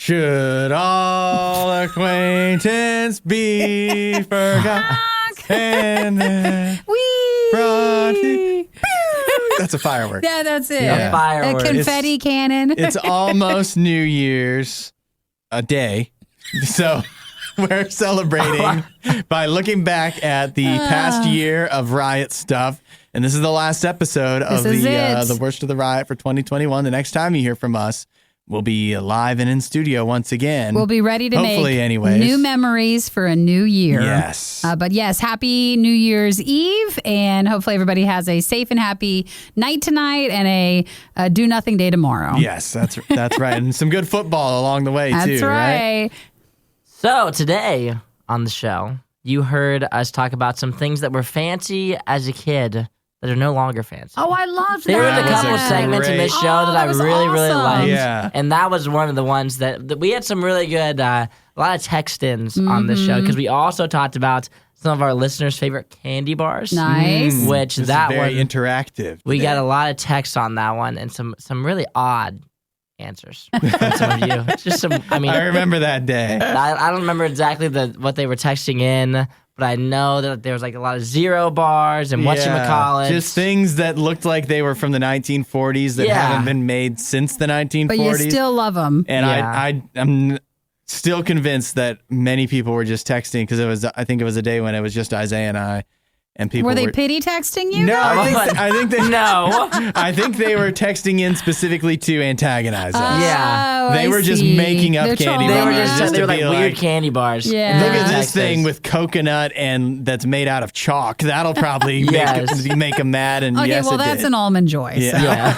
Should all acquaintance be forgot? And then that's a firework. Yeah, that's it. Yeah. Firework. A confetti cannon. It's almost New Year's day. So we're celebrating by looking back at the past year of Riot stuff. And this is the last episode of the Worst of the Riot for 2021. The next time you hear from us, we'll be live and in studio once again. We'll be ready to make new memories for a new year. Yes. But yes, happy New Year's Eve. And hopefully everybody has a safe and happy night tonight and a do nothing day tomorrow. Yes, that's right. And some good football along the way, too. That's right. So today on the show, you heard us talk about some things that were fancy as a kid that are no longer fancy. Oh, I love that. There was a couple of segments in this show that I really liked. Yeah. And that was one of the ones that we had some really good, a lot of text-ins on this show, because we also talked about some of our listeners' favorite candy bars. Nice. Which this that is very one, interactive. we got a lot of texts on that one and some really odd answers from some of you. It's just I remember that day. I don't remember exactly what they were texting in, but I know that there was like a lot of zero bars and whatchamacallit. Just things that looked like they were from the 1940s that haven't been made since the 1940s. But you still love them. And I'm still convinced that many people were just texting because I think it was a day when it was just Isaiah and I. And people were they pity texting you? No, I think they no. I think they were texting in specifically to antagonize us. Yeah. They were just making up candy bars. They were like weird candy bars. Yeah. Look at this thing with coconut and that's made out of chalk. That'll probably make them mad. And okay, well, that's an almond joy. Yeah.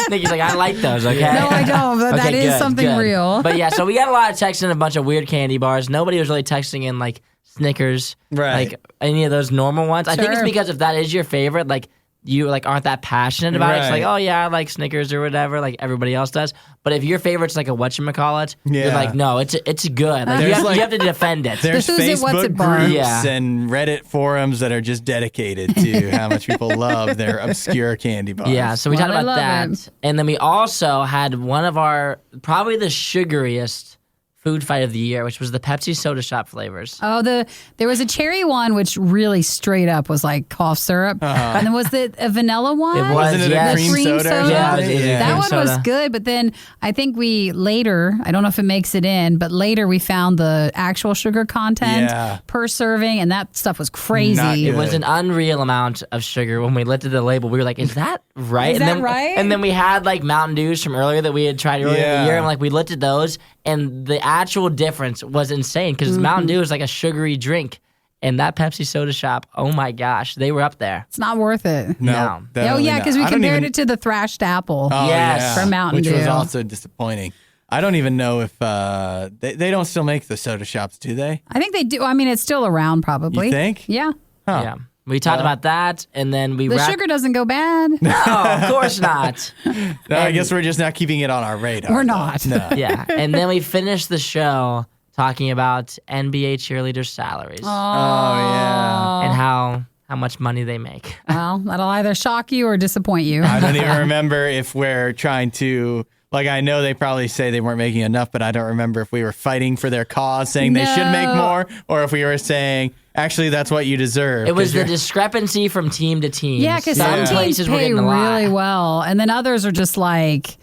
So. Nikki's like, I like those, okay? No, I don't, but that is something real. But yeah, so we got a lot of texts in a bunch of weird candy bars. Nobody was really texting in like Snickers, like any of those normal ones. I think it's because if that is your favorite, like you like aren't that passionate about it. It's like, oh yeah, I like Snickers or whatever, like everybody else does. But if your favorite's like a whatchamacallit, you're like, no, it's good. Like, you have to defend it. There's Facebook groups and Reddit forums that are just dedicated to how much people love their obscure candy bars. Yeah, so we talked about that. And then we also had one of our, probably the sugariest food fight of the year, which was the Pepsi soda shop flavors. Oh, there was a cherry one, which really straight up was like cough syrup. And then was it a vanilla one? It was, Wasn't it a cream soda? Yeah, it was that one was good, but then I think we later, I don't know if it makes it in, but later we found the actual sugar content per serving, and that stuff was crazy. It was an unreal amount of sugar. When we looked at the label, we were like, is that right? Is that right? And then we had like Mountain Dews from earlier that we had tried earlier in the year, and like we looked at those, and the actual difference was insane because Mountain Dew is like a sugary drink, and that Pepsi soda shop, oh my gosh, they were up there. It's not worth it. No. Oh yeah, because we compared it to the thrashed apple from Mountain Dew, which was also disappointing. I don't even know if they don't still make the soda shops, do they? I think they do. I mean, it's still around probably. You think? Yeah. Huh. Yeah. We talked about that, and then the sugar doesn't go bad. No, of course not. No, I guess we're just not keeping it on our radar. We're not. No. Yeah, and then we finished the show talking about NBA cheerleaders' salaries. Oh yeah. And how much money they make. Well, that'll either shock you or disappoint you. I don't even remember if we're trying to. Like, I know they probably say they weren't making enough, but I don't remember if we were fighting for their cause, saying they should make more, or if we were saying, actually, that's what you deserve. It was the discrepancy from team to team. Yeah, because some teams pay really well, and then others are just like,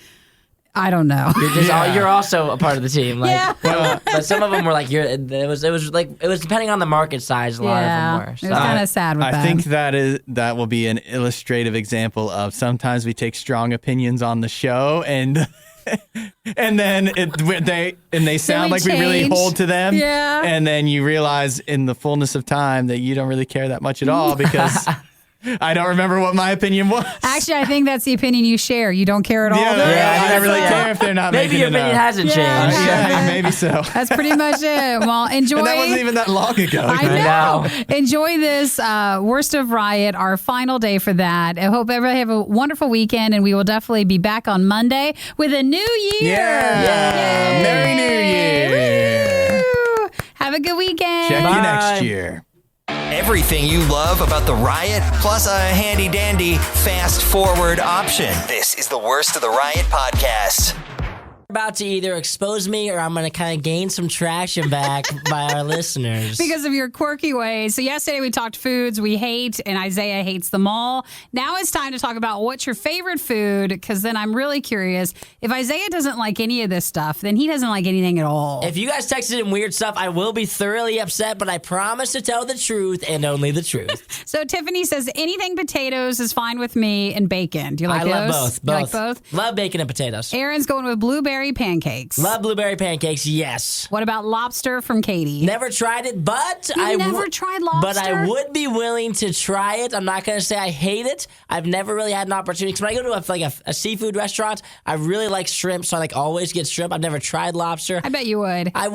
I don't know. You're also a part of the team. Like, yeah. But some of them were like, it was depending on the market size. A lot of them were. So. It was kind of sad with that. I think that will be an illustrative example of sometimes we take strong opinions on the show and then they sound like we really hold to them. Yeah. And then you realize in the fullness of time that you don't really care that much at all because I don't remember what my opinion was. Actually, I think that's the opinion you share. You don't care at all. Yeah, I don't really care if they're not making enough. Maybe your opinion hasn't changed. Yeah, maybe so. That's pretty much it. Well, enjoy. And that wasn't even that long ago. I know. Enjoy this Worst of Riot, our final day for that. I hope everybody have a wonderful weekend, and we will definitely be back on Monday with a new year. Yeah. Merry New Year. Woo. Have a good weekend. Check you next year. Everything you love about the Riot, plus a handy-dandy fast-forward option. This is the Worst of the Riot podcast. About to either expose me or I'm going to kind of gain some traction back by our listeners. Because of your quirky ways. So yesterday we talked foods we hate, and Isaiah hates them all. Now it's time to talk about what's your favorite food, because then I'm really curious. If Isaiah doesn't like any of this stuff, then he doesn't like anything at all. If you guys texted in weird stuff, I will be thoroughly upset, but I promise to tell the truth and only the truth. So Tiffany says anything potatoes is fine with me, and bacon. Do you like those? I love both. You like both? Love bacon and potatoes. Aaron's going with blueberry pancakes. Love blueberry pancakes, yes. What about lobster from Katie? Never tried it, but never tried lobster? But I would be willing to try it. I'm not going to say I hate it. I've never really had an opportunity. Because when I go to a seafood restaurant, I really like shrimp, so I always get shrimp. I've never tried lobster. I bet you would. I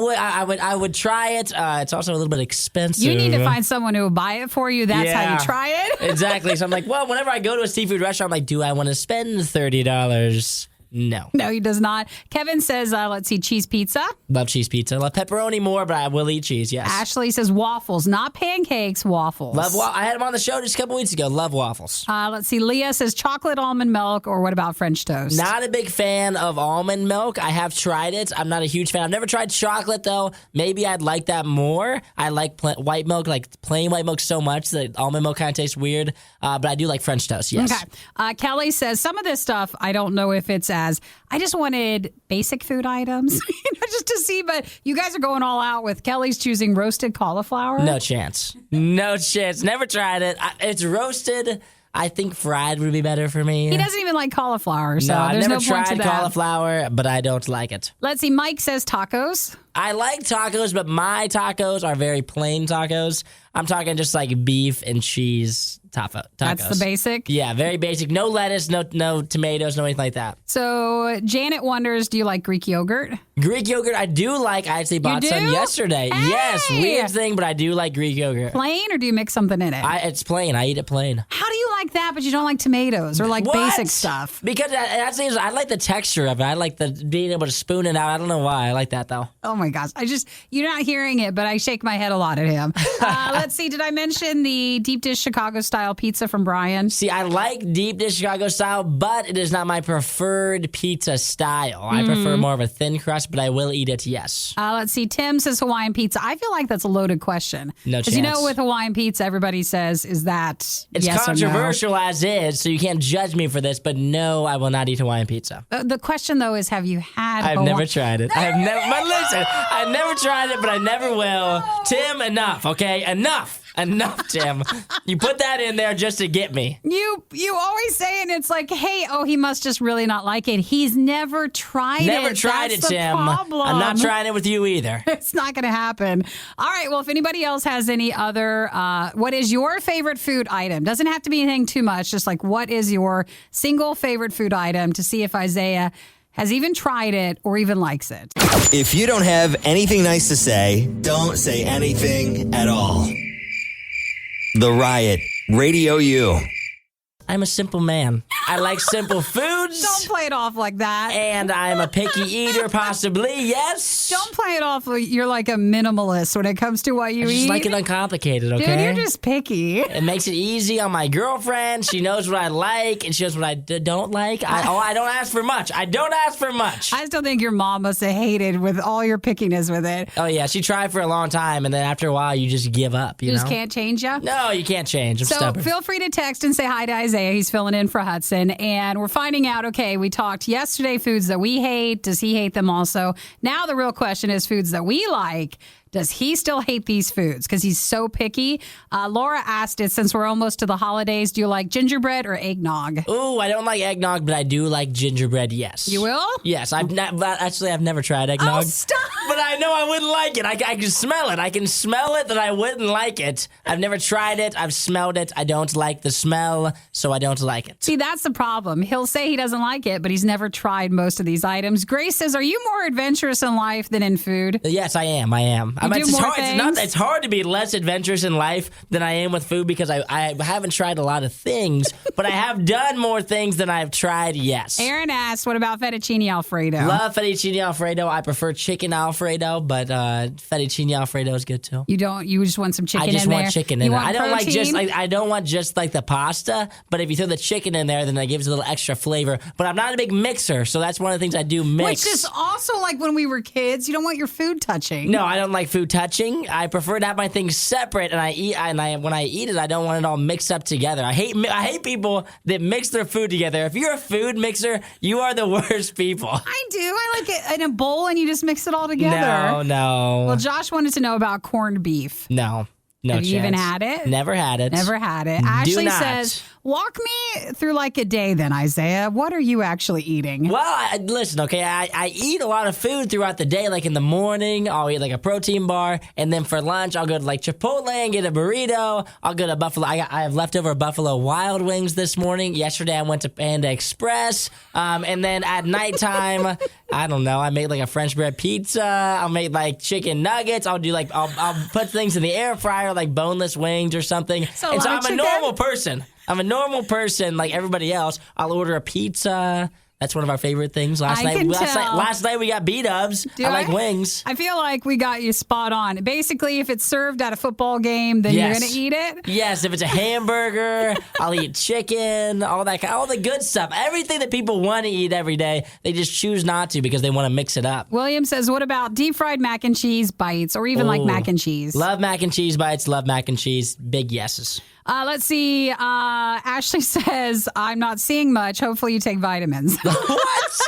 would try it. It's also a little bit expensive. You need to find someone who will buy it for you. That's how you try it. Exactly. So I'm like, well, whenever I go to a seafood restaurant, I'm like, do I want to spend $30? No. No, he does not. Kevin says, let's see, cheese pizza. Love cheese pizza. Love pepperoni more, but I will eat cheese, yes. Ashley says waffles, not pancakes, waffles. Love I had him on the show just a couple weeks ago. Love waffles. Let's see, Leah says chocolate almond milk, or what about French toast? Not a big fan of almond milk. I have tried it. I'm not a huge fan. I've never tried chocolate, though. Maybe I'd like that more. I like white milk, like plain white milk so much that almond milk kind of tastes weird. But I do like French toast, yes. Okay. Kelly says some of this stuff, I don't know if it's I just wanted basic food items, just to see. But you guys are going all out with Kelly's choosing roasted cauliflower. No chance. No chance. Never tried it. It's roasted. I think fried would be better for me. He doesn't even like cauliflower, so no, there's I've never no point to tried that. cauliflower, but I don't like it. Let's see. Mike says tacos. I like tacos, but my tacos are very plain tacos. I'm talking just like beef and cheese tacos. That's the basic? Yeah, very basic. No lettuce, no tomatoes, no anything like that. So Janet wonders, do you like Greek yogurt? Greek yogurt I do like. I actually bought some yesterday. Hey! Yes, weird thing, but I do like Greek yogurt. Plain, or do you mix something in it? It's plain. I eat it plain. How do you like that, but you don't like tomatoes or like basic stuff? Because I like the texture of it. I like the being able to spoon it out. I don't know why. I like that, though. Oh, my gosh. You're not hearing it, but I shake my head a lot at him. Let's see. Did I mention the deep dish Chicago-style pizza from Brian? See, I like deep dish Chicago-style, but it is not my preferred pizza style. I prefer more of a thin crust, but I will eat it, yes. Let's see. Tim says Hawaiian pizza. I feel like that's a loaded question. No chance. Because you know with Hawaiian pizza, everybody says, is that It's yes controversial as is, so you can't judge me for this, but no, I will not eat Hawaiian pizza. or no? The question, though, is have you had I've Hawaiian? never tried it. But listen, I've never tried it, but I never will. Tim, enough, okay? Enough, Tim. You put that in there just to get me. You always say it, and it's like, hey, he must just really not like it. He's never tried it. Never tried That's it, the Tim. problem. I'm not trying it with you either. It's not going to happen. All right. Well, if anybody else has any other, what is your favorite food item? Doesn't have to be anything too much. Just like, what is your single favorite food item, to see if Isaiah has even tried it or even likes it. If you don't have anything nice to say, don't say anything at all. The Riot, RadioU. I'm a simple man. I like simple foods. Don't play it off like that. And I'm a picky eater, possibly, yes. Don't play it off like you're like a minimalist when it comes to what you I eat. just like it uncomplicated, okay? Dude, you're just picky. It makes it easy on my girlfriend. She knows what I like, and she knows what I don't like. I don't ask for much. I don't ask for much. I still think your mom must have hated with all your pickiness with it. Oh, yeah. She tried for a long time, and then after a while, you just give up, you You know? just can't change you? No, you can't change. I'm So stubborn. feel free to text and say hi to Isaiah. He's filling in for Hudson. And we're finding out, okay, we talked yesterday foods that we hate. Does he hate them also? Now the real question is foods that we like. Does he still hate these foods? Because he's so picky. Laura asked it, since we're almost to the holidays, do you like gingerbread or eggnog? Ooh, I don't like eggnog, but I do like gingerbread, yes. You will? Yes. I've never tried eggnog. Oh, stop. But I know I wouldn't like it. I can smell it. I can smell it that I wouldn't like it. I've never tried it. I've smelled it. I don't like the smell, so I don't like it. See, that's the problem. He'll say he doesn't like it, but he's never tried most of these items. Grace says, are you more adventurous in life than in food? Yes, I am. It's hard to be less adventurous in life than I am with food because I haven't tried a lot of things, but I have done more things than I've tried, yes. Aaron asked, what about fettuccine Alfredo? Love fettuccine Alfredo. I prefer chicken Alfredo. Alfredo, but fettuccine Alfredo is good too. You just want some chicken in there? I just want chicken in there. I don't protein? I don't want just like the pasta, but if you throw the chicken in there, then that gives it a little extra flavor. But I'm not a big mixer, so that's one of the things I do mix. Which is also like when we were kids, you don't want your food touching. No, I don't like food touching. I prefer to have my things separate, and when I eat it, I don't want it all mixed up together. I hate people that mix their food together. If you're a food mixer, you are the worst people. I do. I like it in a bowl and you just mix it all together. No. Well, Josh wanted to know about corned beef. No Have chance. you even had it? Never had it. Never had it. Ashley says, walk me through like a day then, Isaiah. What are you actually eating? Well, listen, okay, I eat a lot of food throughout the day. Like in the morning, I'll eat like a protein bar. And then for lunch, I'll go to like Chipotle and get a burrito. I'll go to Buffalo. I have leftover Buffalo Wild Wings this morning. Yesterday, I went to Panda Express. And then at nighttime, I don't know, I made like a French bread pizza. I'll make like chicken nuggets. I'll do like, I'll put things in the air fryer, like boneless wings or something. So I'm a normal person. I'm a normal person like everybody else. I'll order a pizza. That's one of our favorite things. Last night we got B-dubs. I like wings. I feel like we got you spot on. Basically, if it's served at a football game, then you're going to eat it? Yes, if it's a hamburger, I'll eat chicken, all the good stuff. Everything that people want to eat every day, they just choose not to because they want to mix it up. William says, what about deep fried mac and cheese bites or even like mac and cheese? Love mac and cheese bites, love mac and cheese. Big yeses. Let's see. Ashley says, I'm not seeing much. Hopefully you take vitamins. What?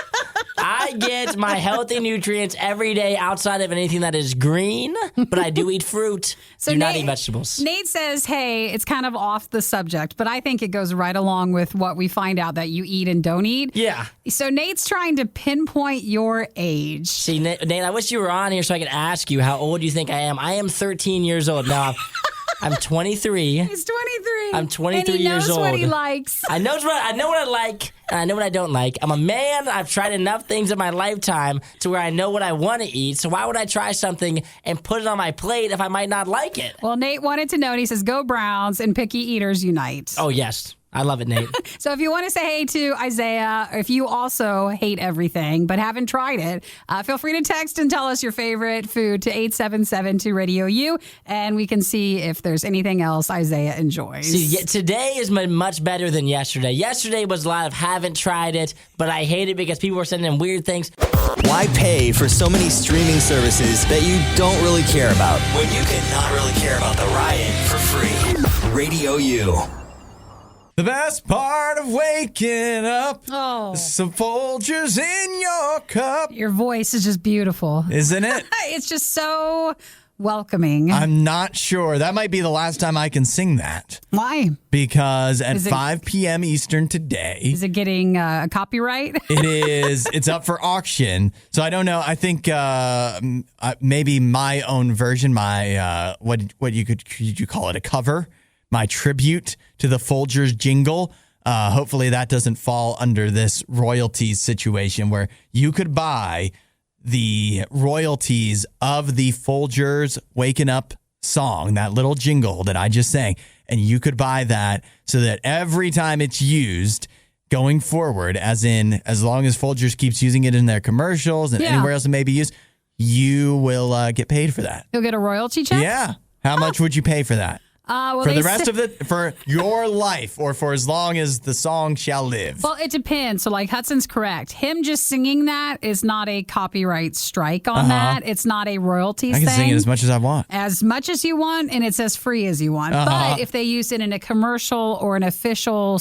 I get my healthy nutrients every day outside of anything that is green, but I do eat fruit. Do not eat vegetables. Nate says, hey, it's kind of off the subject, but I think it goes right along with what we find out that you eat and don't eat. Yeah. So Nate's trying to pinpoint your age. See, Nate, I wish you were on here so I could ask you how old you think I am. I am 13 years old now. I'm 23. He's 23. I'm 23 years old. And he knows what he likes. I know what I like, and I know what I don't like. I'm a man. I've tried enough things in my lifetime to where I know what I want to eat. So why would I try something and put it on my plate if I might not like it? Well, Nate wanted to know, and he says, go Browns and picky eaters unite. Oh, yes. I love it, Nate. So if you want to say hey to Isaiah, or if you also hate everything but haven't tried it, feel free to text and tell us your favorite food to 877-2-RADIO-U, and we can see if there's anything else Isaiah enjoys. See, today is much better than yesterday. Yesterday was a lot of haven't tried it, but I hate it because people were sending in weird things. Why pay for so many streaming services that you don't really care about when you can not really care about the Riot for free? Radio U. The best part of waking up is some Folgers in your cup. Your voice is just beautiful. Isn't it? It's just so welcoming. I'm not sure. That might be the last time I can sing that. Why? Because at 5 p.m. Eastern today... Is it getting a copyright? It is. It's up for auction. So I don't know. I think maybe my own version, my what could you call it, a cover? My tribute to the Folgers jingle. Hopefully that doesn't fall under this royalties situation where you could buy the royalties of the Folgers Waking Up song, that little jingle that I just sang, and you could buy that so that every time it's used going forward, as long as Folgers keeps using it in their commercials and anywhere else it may be used, you will get paid for that. You'll get a royalty check? Yeah. How much would you pay for that? For the rest of for your life, or for as long as the song shall live? Well, it depends. So, like Hudson's correct. Him just singing that is not a copyright strike on that. It's not a royalties thing. I can sing it as much as I want. As much as you want, and it's as free as you want. But if they use it in a commercial or an official,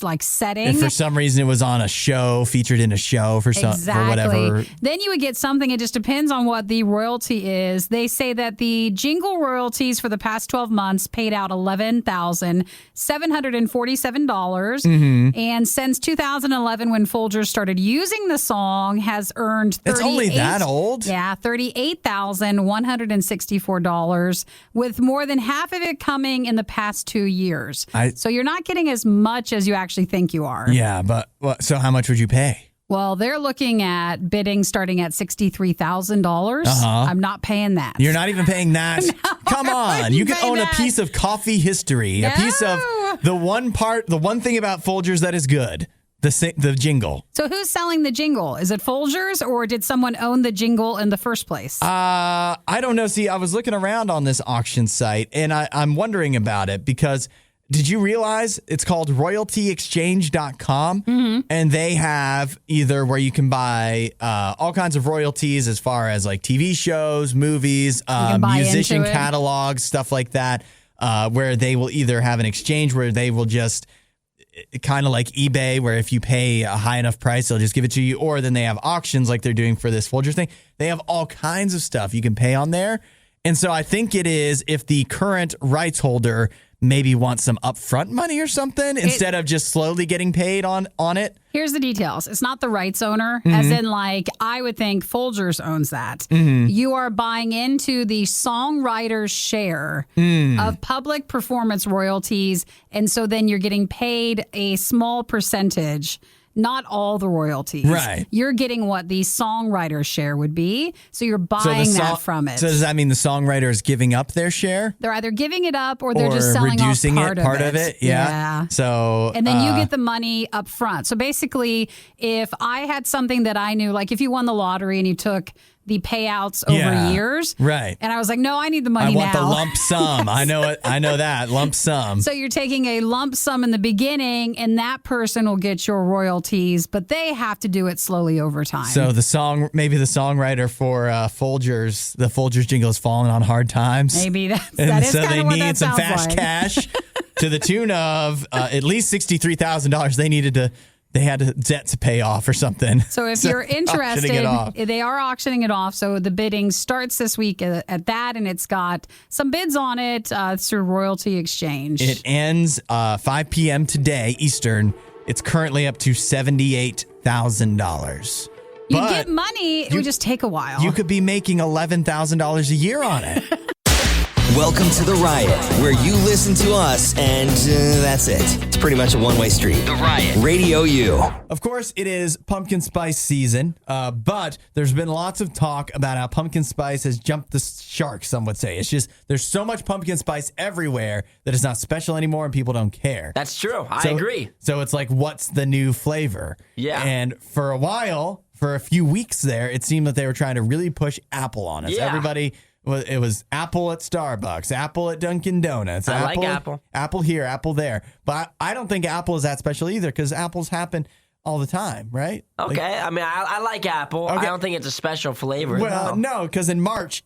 like setting. If for some reason it was on a show, featured in a show for whatever. Then you would get something. It just depends on what the royalty is. They say that the jingle royalties for the past 12 months paid out $11,747. And since 2011, when Folgers started using the song, has earned It's only that old? Yeah, $38,164, with more than half of it coming in the past 2 years. So you're not getting as much as you actually think you are. Yeah, but so how much would you pay? Well, they're looking at bidding starting at $63,000. I'm not paying that. You're not even paying that? No, come on. You can own a piece of coffee history, a piece of the one thing about Folgers that is good. the jingle. So who's selling the jingle? Is it Folgers, or did someone own the jingle in the first place? I don't know. See, I was looking around on this auction site, and I'm wondering about it because did you realize it's called royaltyexchange.com? Mm-hmm. And they have either where you can buy all kinds of royalties as far as like TV shows, movies, musician catalogs, stuff like that, where they will either have an exchange where they will just kind of like eBay, where if you pay a high enough price, they'll just give it to you. Or then they have auctions like they're doing for this Folgers thing. They have all kinds of stuff you can pay on there. And so I think it is if the current rights holder maybe wants some upfront money or something instead of just slowly getting paid on it. Here's the details. It's not the rights owner, as in like I would think Folgers owns that. You are buying into the songwriter's share of public performance royalties. And so then you're getting paid a small percentage. Not all the royalties. Right. You're getting what the songwriter's share would be. So you're buying that from it. So does that mean the songwriter is giving up their share? They're either giving it up or they're just selling reducing off part of it. Yeah. So and then you get the money up front. So basically, if I had something that I knew, like if you won the lottery and you took the payouts over years. Right. And I was like, no, I need the money now. I want now. the lump sum. I know it. I know that. Lump sum. So you're taking a lump sum in the beginning and that person will get your royalties, but they have to do it slowly over time. So maybe the songwriter for Folgers, the Folgers jingle is falling on hard times. Maybe that is so kind of what that sounds like. they need some fast cash to the tune of at least $63,000. They had debt to pay off or something. So if you're interested, they are auctioning it off. So the bidding starts this week at that, and it's got some bids on it through Royalty Exchange. It ends 5 p.m. today, Eastern. It's currently up to $78,000. You get money. It would just take a while. You could be making $11,000 a year on it. Welcome to The Riot, where you listen to us and that's it. It's pretty much a one-way street. The Riot. Radio U. Of course, it is pumpkin spice season, but there's been lots of talk about how pumpkin spice has jumped the shark, some would say. It's just there's so much pumpkin spice everywhere that it's not special anymore and people don't care. That's true. I agree. So it's like, what's the new flavor? Yeah. And for a while, for a few weeks there, it seemed that they were trying to really push Apple on us. Yeah. Everybody... Well, it was Apple at Starbucks, Apple at Dunkin' Donuts. I like Apple. Apple here, Apple there. But I don't think Apple is that special either because apples happen all the time, right? Okay. I mean, I like Apple. Okay. I don't think it's a special flavor. Well, no, because in March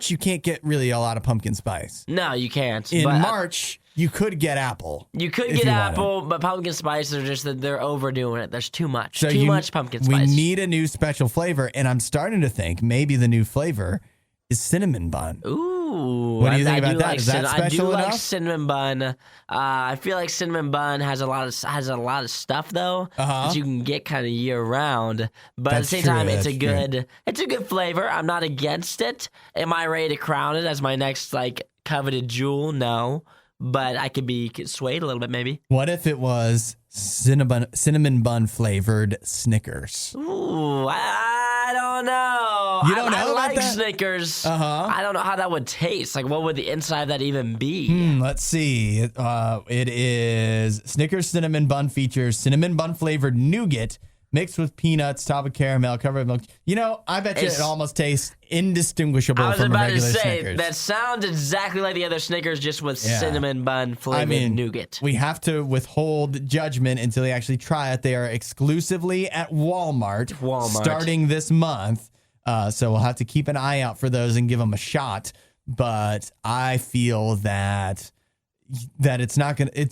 you can't get really a lot of pumpkin spice. No, you can't. In March, you could get Apple. You could get Apple, but pumpkin spice are just that they're overdoing it. There's too much. Too much pumpkin spice. We need a new special flavor, and I'm starting to think maybe the new flavor is cinnamon bun. Ooh. What do you think about that? Is that special enough? I do like cinnamon bun. I feel like cinnamon bun has a lot of stuff though that you can get kind of year round. But at the same time, it's a good flavor. I'm not against it. Am I ready to crown it as my next like coveted jewel? No. But I could be swayed a little bit maybe. What if it was cinnamon bun flavored Snickers? Ooh, I don't know. You don't know I like that? Snickers. I don't know how that would taste. Like, what would the inside of that even be? Let's see. It is Snickers cinnamon bun features cinnamon bun flavored nougat mixed with peanuts, topped with caramel, covered with milk. You know, I bet you it almost tastes indistinguishable from a regular Snickers. I was about to say, that sounds exactly like the other Snickers, just with cinnamon bun flavored nougat. We have to withhold judgment until we actually try it. They are exclusively at Walmart. Starting this month. So we'll have to keep an eye out for those and give them a shot. But I feel that it's not going to...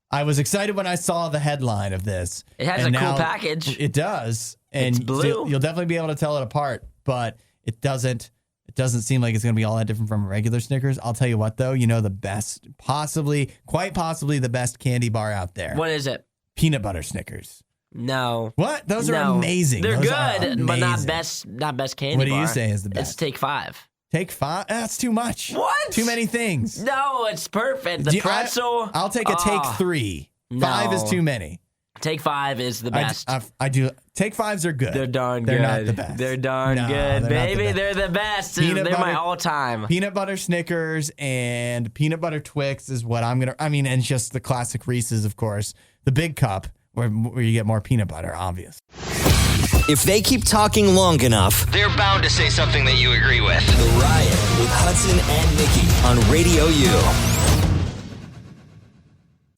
I was excited when I saw the headline of this. It has a cool package. It does. And it's blue. So you'll definitely be able to tell it apart, but it doesn't seem like it's going to be all that different from a regular Snickers. I'll tell you what, though. You know the best, quite possibly the best candy bar out there. What is it? Peanut butter Snickers. No. What? Those are amazing. They're good, but not best candy bar. What do you say is the best? It's Take 5. Take 5? That's too much. What? Too many things. No, it's perfect. The pretzel. I'll take a Take 3. 5 is too many. Take 5 is the best. I do. Take 5s are good. They're darn good. They're not the best. They're darn good, baby. They're the best. They're my all-time. Peanut butter Snickers and peanut butter Twix is what I'm going to... I mean, and just the classic Reese's, of course. The big cup, where you get more peanut butter, obvious. If they keep talking long enough, they're bound to say something that you agree with. The Riot with Hudson and Nikki on Radio U.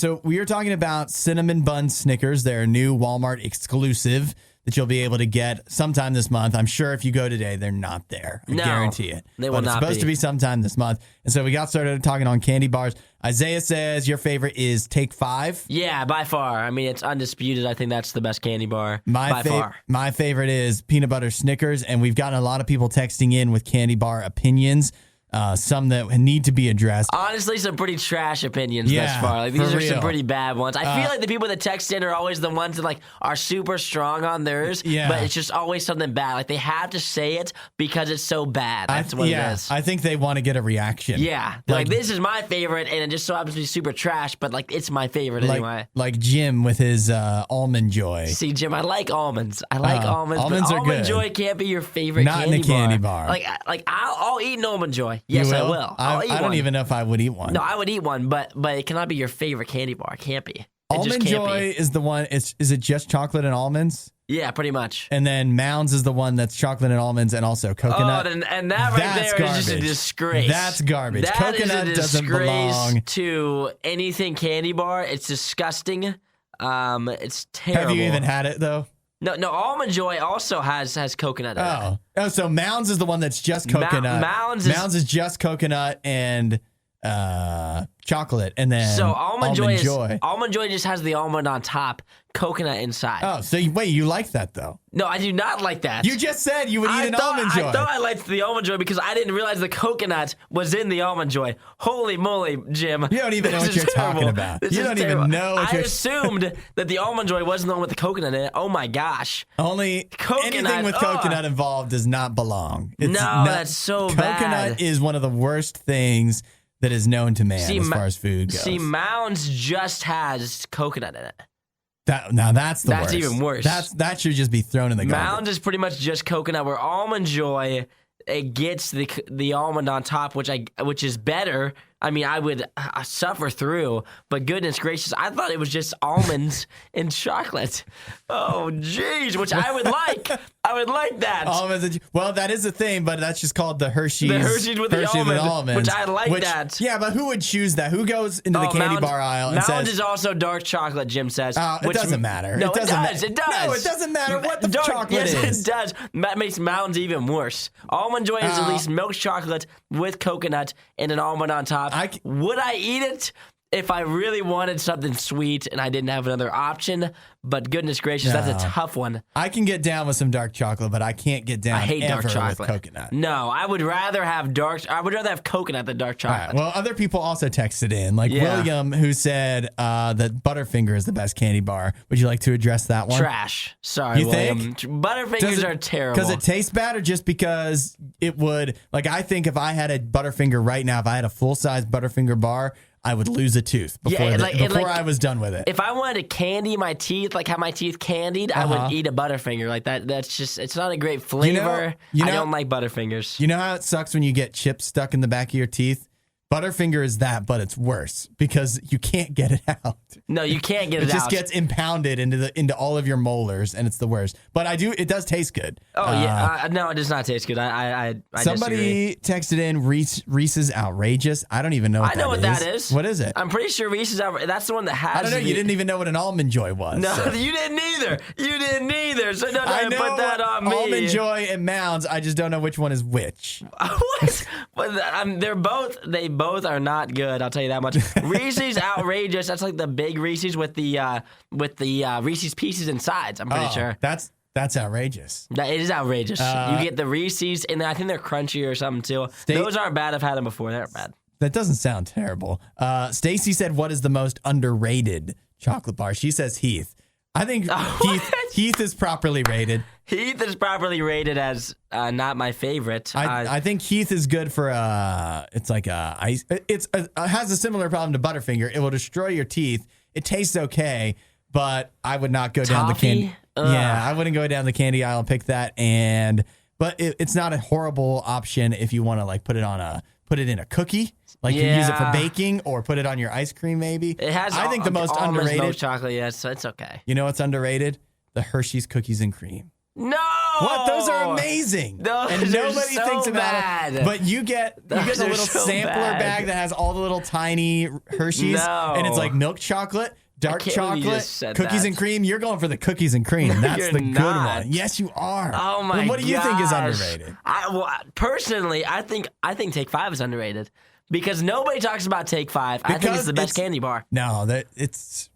So we are talking about Cinnamon Bun Snickers. They're a new Walmart exclusive that you'll be able to get sometime this month. I'm sure if you go today, they're not there. I guarantee it. They will but it's not supposed to be sometime this month. And so we got started talking on candy bars. Isaiah says your favorite is Take 5. Yeah, by far. I mean, it's undisputed. I think that's the best candy bar by far. My favorite is peanut butter Snickers, and we've gotten a lot of people texting in with candy bar opinions. Some that need to be addressed. Honestly, some pretty trash opinions thus far. Like, these are some pretty bad ones. I feel like the people that text in are always the ones that like are super strong on theirs, but it's just always something bad. Like they have to say it because it's so bad. That's what it is. I think they want to get a reaction. Yeah, like this is my favorite, and it just so happens to be super trash, but like it's my favorite anyway. Like Jim with his Almond Joy. See, Jim, I like almonds. I like almonds. Almonds but are Almond good. Joy can't be your favorite Not candy in a candy bar. Like I'll eat an Almond Joy. Yes, I will. I'll eat I don't one. even know if I would eat one. No, I would eat one, but it cannot be your favorite candy bar. It can't be. Almond Joy is the one. Is it just chocolate and almonds? Yeah, pretty much. And then Mounds is the one that's chocolate and almonds and also coconut. Oh, and that right there is just a disgrace. That's garbage. That Coconut is a doesn't disgrace belong to anything candy bar. It's disgusting. It's terrible. Have you even had it though? No. Almond Joy also has coconut in it. Oh, so Mounds is the one that's just coconut. Mounds is just coconut and chocolate, and then so Almond Joy just has the almond on top, coconut inside. Oh, so wait, you like that though? No, I do not like that. You just said you would eat an Almond Joy. I thought I liked the Almond Joy because I didn't realize the coconut was in the Almond Joy. Holy moly, Jim. You don't even know what you're talking about. You don't even know what you're... I assumed that the Almond Joy wasn't the one with the coconut in it. Oh my gosh. Anything with coconut involved does not belong. That's so bad. Coconut is one of the worst things that is known to man as far as food goes. See, Mounds just has coconut in it. That's worst. That's even worse. That should just be thrown in the garbage. Mounds is pretty much just coconut, where Almond Joy, it gets the almond on top, which is better. I mean, I would suffer through, but goodness gracious, I thought it was just almonds and chocolate. Oh, jeez, which I would like. I would like that. Almonds. Well, that is a thing, but that's just called the Hershey's. The Hershey's with the almond, which I like that. Yeah, but who would choose that? Who goes into the candy bar aisle and says... Mounds is also dark chocolate, Jim says. It doesn't matter. No, it does. It does. No, it doesn't matter what the chocolate is. Yes, it does. That makes Mounds even worse. Almond Joy is at least milk chocolate with coconut and an almond on top. Would I eat it if I really wanted something sweet and I didn't have another option? But goodness gracious, that's a tough one. I can get down with some dark chocolate, but I can't get down I hate dark chocolate. with coconut. No, I would rather have coconut than dark chocolate. Right, well, other people also texted in, like William, who said that Butterfinger is the best candy bar. Would you like to address that one? Trash. Sorry, William. Butterfingers are terrible. Because it tastes bad, or just because it would, like, I think if I had a Butterfinger right now, if I had a full-size Butterfinger bar, I would lose a tooth before I was done with it. If I wanted to candy my teeth, like have my teeth candied, I would eat a Butterfinger. Like that's just, it's not a great flavor. I don't like Butterfingers. You know how it sucks when you get chips stuck in the back of your teeth? Butterfinger is that, but it's worse because you can't get it out. No, you can't get it out. It just gets impounded into all of your molars, and it's the worst. But it does taste good. Oh yeah, no, it does not taste good. I somebody texted in Reese's Outrageous. I don't even know what that is. I know what that is. What is it? I'm pretty sure Reese's Outrageous. That's the one that has. I don't know. You didn't even know what an Almond Joy was. No, so. You didn't either. You didn't either. So don't put that on me. Almond Joy and Mounds. I just don't know which one is which. What? But they're both. They both are not good. I'll tell you that much. Reese's Outrageous. That's like the big Reese's with the Reese's Pieces and sides. I'm pretty sure. That's outrageous. That is outrageous. You get the Reese's, and I think they're crunchy or something too. Those aren't bad. I've had them before. They're bad. That doesn't sound terrible. Stacy said, "What is the most underrated chocolate bar?" She says Heath. I think Heath is properly rated. Heath is properly rated as not my favorite. I think Heath is good for it's like ice. It has a similar problem to Butterfinger. It will destroy your teeth. It tastes okay, but I would not go down the candy. Yeah, I wouldn't go down the candy aisle and pick that. But it's not a horrible option if you want to like put it on a put it in a cookie. Like you use it for baking or put it on your ice cream maybe. It has I think the most almond underrated milk chocolate, yes, so it's okay. You know what's underrated? The Hershey's cookies and cream. No! What? Those are amazing. Those and are nobody so thinks about bad. it. But you get a little so sampler bad. bag that has all the little tiny Hershey's. No. And it's like milk chocolate, dark can't believe you chocolate, just said cookies that. and cream. You're going for the cookies and cream. That's You're the good not. one. Yes, you are. Oh my god! What do you think is underrated? Personally, I think Take 5 is underrated because nobody talks about Take 5. I think it's the best candy bar. No, it's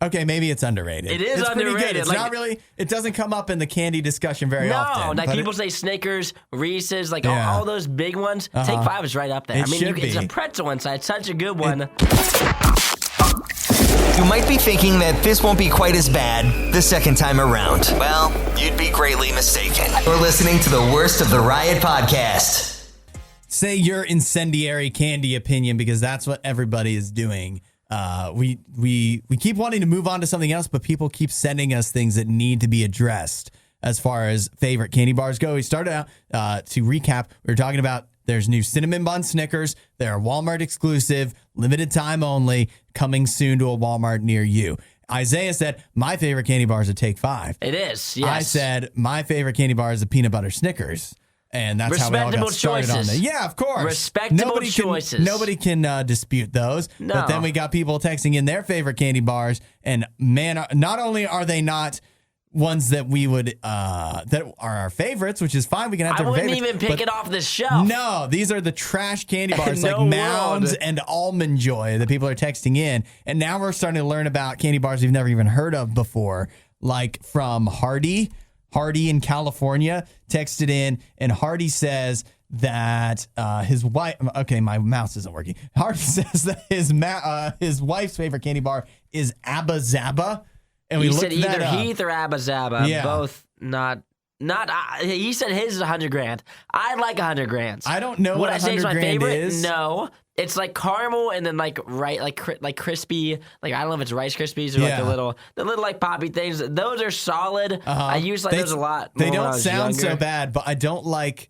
okay. Maybe it's underrated. It is it's underrated. Pretty good. It's like, not really. It doesn't come up in the candy discussion very often. No, like people say Snickers, Reese's, like all those big ones. Take 5 is right up there. It's a pretzel inside. Such a good one. You might be thinking that this won't be quite as bad the second time around. Well, you'd be greatly mistaken. You're listening to the worst of the Riot podcast. Say your incendiary candy opinion because that's what everybody is doing. We keep wanting to move on to something else, but people keep sending us things that need to be addressed as far as favorite candy bars go. We started out to recap. We were talking about there's new cinnamon bun Snickers. They're Walmart exclusive, limited time only, coming soon to a Walmart near you. Isaiah said, my favorite candy bar is a Take 5. It is, yes. I said, my favorite candy bar is a peanut butter Snickers. And that's how we all got started on that. Yeah, of course. Respectable choices. Nobody can dispute those. No. But then we got people texting in their favorite candy bars. And man, not only are they not ones that we would that are our favorites, which is fine. We can have different favorites. I wouldn't even pick it off the shelf. No, these are the trash candy bars No like Mounds and Almond Joy that people are texting in. And now we're starting to learn about candy bars we've never even heard of before, like from Hardy. Hardy in California texted in, and Hardy says that his wife. Okay, my mouse isn't working. Hardy says that his wife's favorite candy bar is Abba Zaba. And he said either Heath or Abba Zaba. Yeah. Both not. He said his is $100,000. I'd like $100,000. I don't know what $100,000 is. No, it's like caramel and then like crispy. Like I don't know if it's Rice Krispies or like the little like poppy things. Those are solid. I use those a lot. They don't sound so bad, but I don't like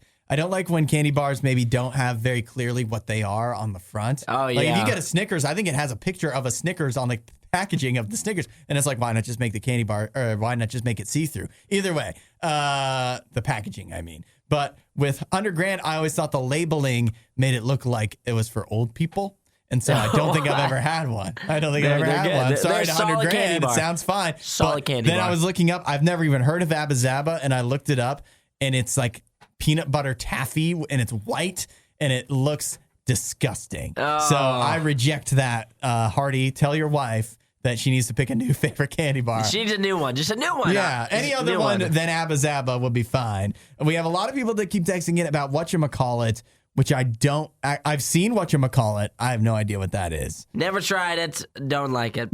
when candy bars maybe don't have very clearly what they are on the front. Oh yeah. Like if you get a Snickers, I think it has a picture of a Snickers on the packaging of the Snickers, and it's like, why not just make the candy bar, or why not just make it see-through? Either way, the packaging, I mean. But with $100,000, I always thought the labeling made it look like it was for old people, and so I don't think I've ever had one. I've ever had one. Sorry to $100,000. It sounds fine. Solid candy bar. Then I was looking up. I've never even heard of Abba Zaba, and I looked it up, and it's like peanut butter taffy, and it's white, and it looks disgusting. So I reject that. Hardy, tell your wife that she needs to pick a new favorite candy bar. She needs a new one. Just a new one. Yeah, any other one than Abba Zaba would be fine. And we have a lot of people that keep texting in about whatchamacallit, which I've seen whatchamacallit. I have no idea what that is. Never tried it. Don't like it.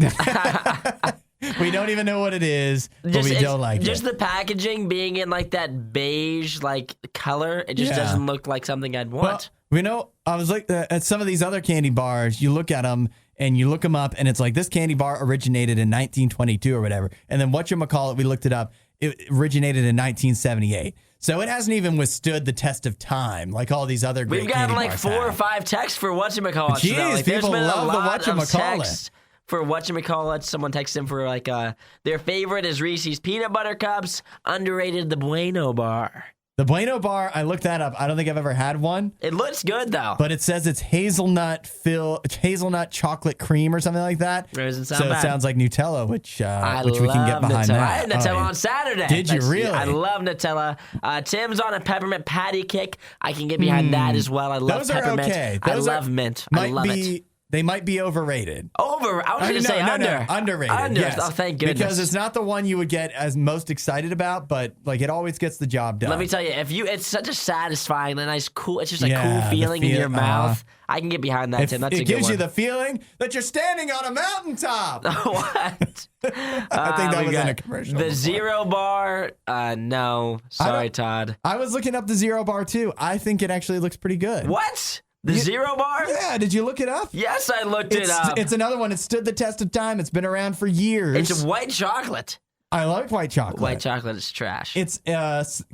We don't even know what it is, but we don't like it. Just the packaging being in like that beige like color, it just doesn't look like something I'd want. Well, I was like at some of these other candy bars, you look at them and you look them up and it's like this candy bar originated in 1922 or whatever. And then whatchamacallit, we looked it up, it originated in 1978. So it hasn't even withstood the test of time like all these other great candy bars. We've gotten like 4 or 5 texts for whatchamacallit. Jeez, like, people love the whatchamacallit. For whatchamacallit, someone texted him for like their favorite is Reese's Peanut Butter Cups, underrated the Bueno Bar. The Bueno Bar, I looked that up. I don't think I've ever had one. It looks good though. But it says it's hazelnut chocolate cream or something like that. It doesn't sound bad. It sounds like Nutella, which we can get behind. Nutella. I had Nutella on Saturday. Did you really? I love Nutella. Tim's on a peppermint patty kick. I can get behind that as well. I love peppermint. Those are okay. I love mint. I love it. They might be overrated. I was going to say under. Underrated. Yes. Oh, thank goodness. Because it's not the one you would get as most excited about, but like it always gets the job done. Let me tell you, it's such a satisfying, a nice, cool. It's just a cool feeling in your mouth. I can get behind that, Tim. That's a good one. It gives you the feeling that you're standing on a mountaintop. What? I think that was in a commercial. The before. Zero Bar, no. Sorry, Todd. I was looking up the Zero Bar too. I think it actually looks pretty good. What? The Zero Bar? Yeah, did you look it up? Yes, I looked it up. It's another one. It stood the test of time. It's been around for years. It's white chocolate. I like white chocolate. White chocolate is trash. It's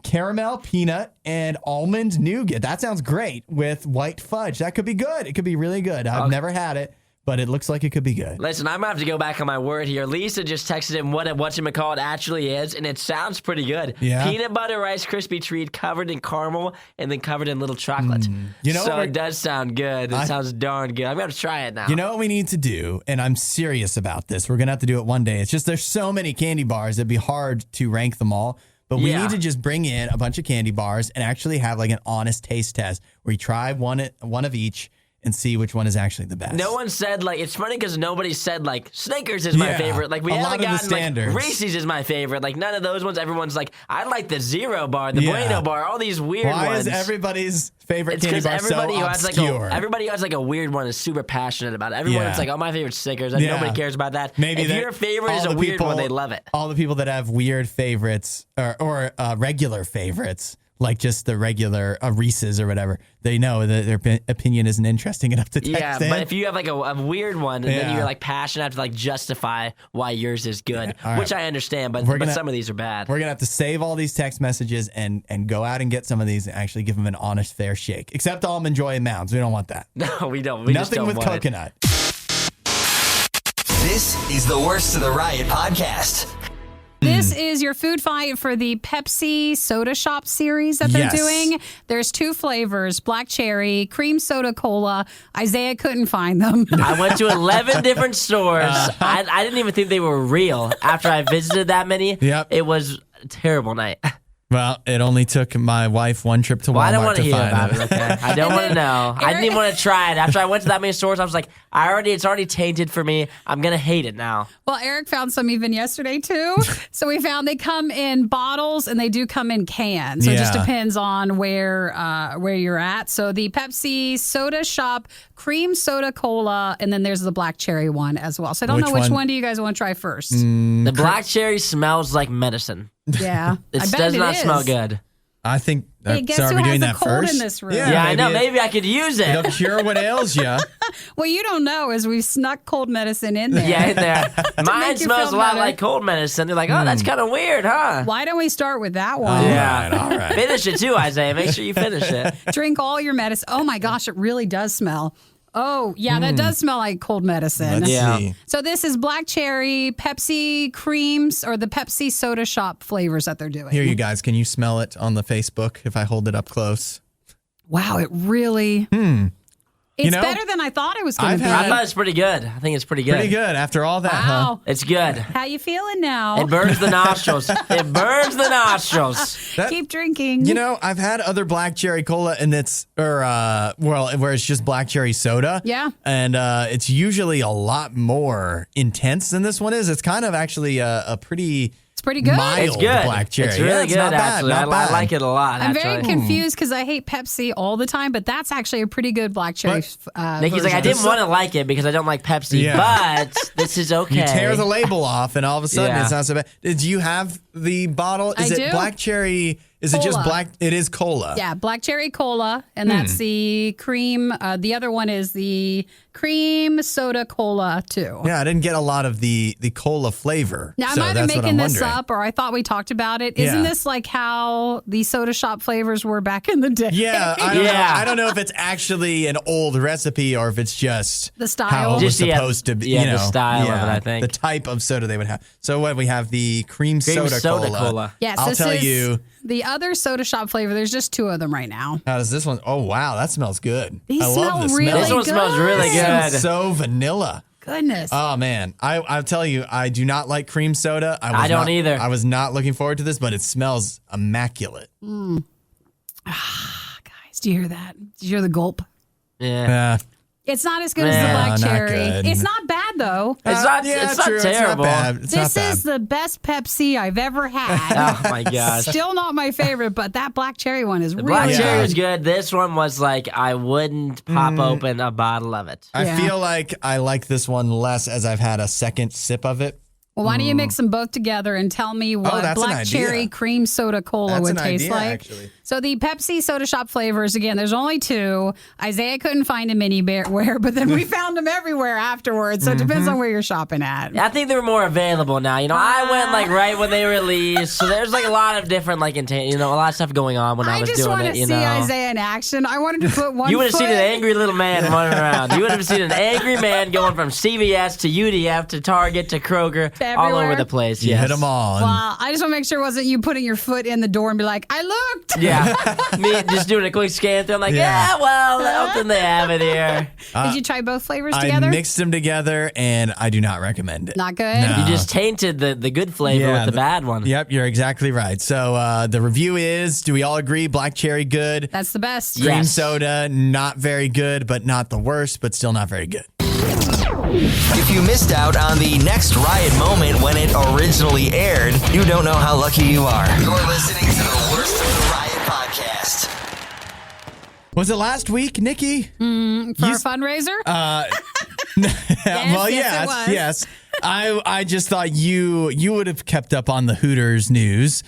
caramel, peanut, and almond nougat. That sounds great with white fudge. That could be good. It could be really good. I've never had it, but it looks like it could be good. Listen, I'm going to have to go back on my word here. Lisa just texted him what whatchamacallit actually is, and it sounds pretty good. Yeah. Peanut butter Rice Krispie treat covered in caramel and then covered in little chocolate. You know so what it does sound good. It sounds darn good. I'm going to try it now. You know what we need to do, and I'm serious about this. We're going to have to do it one day. It's just there's so many candy bars, it'd be hard to rank them all. But we need to just bring in a bunch of candy bars and actually have like an honest taste test where you try one of each and see which one is actually the best. No one said, like, it's funny because nobody said, like, Snickers is my favorite. Like, we haven't gotten, like, Reese's is my favorite. Like, none of those ones. Everyone's like, I like the Zero bar, the Bueno bar, all these weird ones. Why is everybody's favorite candy bar everybody so obscure? Everybody who has, like, a weird one is super passionate about it. Everyone's like, oh, my favorite's Snickers. And nobody cares about that. Maybe if your favorite is a weird one, they love it. All the people that have weird favorites or regular favorites, like just the regular Reese's or whatever, they know that their opinion isn't interesting enough to text in. But if you have like a weird one, and then you're like passionate, have to like justify why yours is good, which I understand, but some of these are bad. We're going to have to save all these text messages and go out and get some of these and actually give them an honest, fair shake. Except Almond Joy and Mounds. We don't want that. No, we don't. We Nothing just don't with want coconut. This is the Worst of the Riot podcast. This is your food fight for the Pepsi Soda Shop series that they're doing. There's 2 flavors, black cherry, cream soda cola. Isaiah couldn't find them. I went to 11 different stores. I didn't even think they were real. After I visited that many, it was a terrible night. Well, it only took my wife one trip to Walmart I don't want to hear find about them. it, okay? I don't want to know. I didn't even want to try it. After I went to that many stores, I was like, it's already tainted for me. I'm going to hate it now. Well, Eric found some even yesterday, too. So we found they come in bottles and they do come in cans. So it just depends on where you're at. So the Pepsi Soda Shop cream soda cola, and then there's the black cherry one as well. So I don't know which one do you guys want to try first? The black cherry smells like medicine. Yeah. It does not smell good. I think. Hey, guess so are who we has doing a that cold first? in this room? Yeah, I know. Maybe I could use it. It'll cure what ails you. Well, you don't know, as we've snuck cold medicine in there. Yeah, in there. Mine smells a lot better. like cold medicine. They're like, oh, that's kind of weird, huh? Why don't we start with that one? All right. Finish it too, Isaiah. Make sure you finish it. Drink all your medicine. Oh my gosh, it really does smell. Oh, yeah, that does smell like cold medicine. Let's see. So this is black cherry, Pepsi creams, or the Pepsi Soda Shop flavors that they're doing. Here, you guys, can you smell it on the Facebook if I hold it up close? Wow, it really... It's better than I thought it was going to be. I thought it's pretty good. I think it's pretty good. Pretty good after all that, Wow. It's good. How you feeling now? It burns the nostrils. It burns the nostrils. Keep drinking. You know, I've had other black cherry cola and where it's just black cherry soda. Yeah. And it's usually a lot more intense than this one is. It's kind of actually a pretty... pretty good. Mild It's good. black cherry. It's really good, not bad, actually. not I bad. like it a lot, I'm actually. very confused because I hate Pepsi all the time, but that's actually a pretty good black cherry Nikki's like, I didn't want to like it because I don't like Pepsi, but this is okay. You tear the label off, and all of a sudden Yeah. it's not so bad. Do you have the bottle? Is I it do. black cherry? Is it just Cola. black? It is cola. Yeah, black cherry cola, and that's the cream. The other one is the cream soda cola too. Yeah, I didn't get a lot of the cola flavor. Now, so I'm either that's what making I'm this wondering. up, or I thought we talked about it. Isn't Yeah. this like how the soda shop flavors were back in the day? Yeah, I don't know. Yeah. I don't know if it's actually an old recipe or if it's just The style. how it was Just, yeah, supposed to be. yeah, you the know, style of it, I think. the type of soda they would have. So what we have the cream soda cola. Yes, I'll this tell is you. the other soda shop flavor. There's just 2 of them right now. How does this one? Oh wow, that smells good. These I love smell the really smell. This one smells really good. good. So vanilla. Goodness. Oh man, I'll tell you, I do not like cream soda. I don't either. I was not looking forward to this, but it smells immaculate. Guys, do you hear that? Did you hear the gulp? Yeah. It's not as good as the Yeah, black not cherry. good. It's not bad though. It's not, yeah, it's not true. terrible. It's not bad. It's This not bad. is the best Pepsi I've ever had. Oh my gosh. Still not my favorite, but that black cherry one is The really black good. cherry was good. This one was like, I wouldn't pop open a bottle of it. I Yeah. feel like I like this one less as I've had a second sip of it. Well, why don't you mix them both together and tell me what that's an black idea. cherry cream soda cola That's would an taste idea, like? actually. So the Pepsi soda shop flavors, again, there's only 2. Isaiah couldn't find them anywhere, but then we found them everywhere afterwards. So it depends on where you're shopping at. I think they're more available now. I went like right when they released, so there's like a lot of different like a lot of stuff going on when I was doing it. I just want to see Isaiah in action. I wanted to put one. You would have seen an angry little man running around. You would have seen an angry man going from CVS to UDF to Target to Kroger, all over the place. You hit them all. Well, I just want to make sure it wasn't you putting your foot in the door and be like, I looked. Yeah, me just doing a quick scan through. I'm like, I don't think they have it here. Did you try both flavors together? I mixed them together, and I do not recommend it. Not good? No. You just tainted the good flavor with the bad one. Yep, you're exactly right. So the review is, do we all agree black cherry good? That's the best. Cream soda, not very good, but not the worst, but still not very good. If you missed out on the next Riot moment when it originally aired, you don't know how lucky you are. You're listening to the Worst of the Riot podcast. Was it last week, Nikki? For our fundraiser? Yes. I just thought you would have kept up on the Hooters news.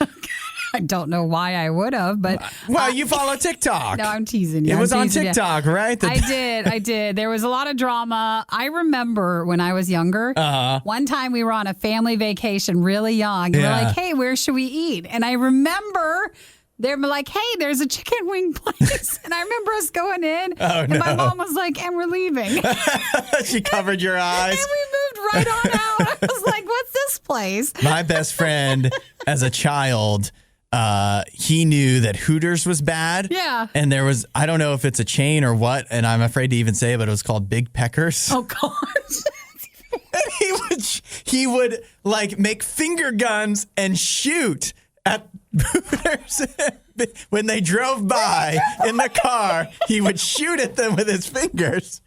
I don't know why I would have, but... Well, you follow TikTok. No, I'm teasing you. It was on TikTok, right? I did. There was a lot of drama. I remember when I was younger, one time we were on a family vacation really young. And we're like, hey, where should we eat? And I remember... They were like, hey, there's a chicken wing place. And I remember us going in, and my mom was like, and we're leaving. She covered your eyes. And we moved right on out. I was like, what's this place? My best friend, as a child, he knew that Hooters was bad. Yeah. And there was, I don't know if it's a chain or what, and I'm afraid to even say it, but it was called Big Peckers. Oh, God. And he would like make finger guns and shoot at Hooters. When they drove by in the car, he would shoot at them with his fingers.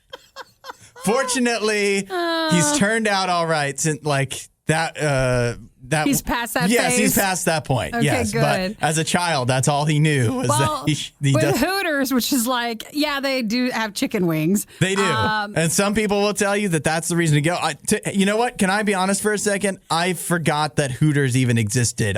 Fortunately, he's turned out all right since like that. He's past that Yes, phase? he's past that point. Okay, yes, good. But as a child, that's all he knew was that he with does. Hooters, which is like, yeah, they do have chicken wings. They do. And some people will tell you that that's the reason to go. You know what? Can I be honest for a second? I forgot that Hooters even existed.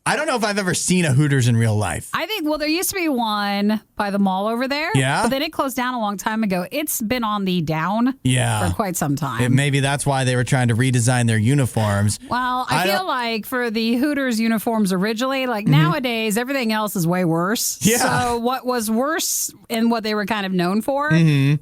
I don't know if I've ever seen a Hooters in real life. I think, well, there used to be one by the mall over there. Yeah. But then it closed down a long time ago. It's been on the down for quite some time. Maybe that's why they were trying to redesign their uniforms. Well, I feel like for the Hooters uniforms originally, like nowadays, everything else is way worse. Yeah. So what was worse and what they were kind of known for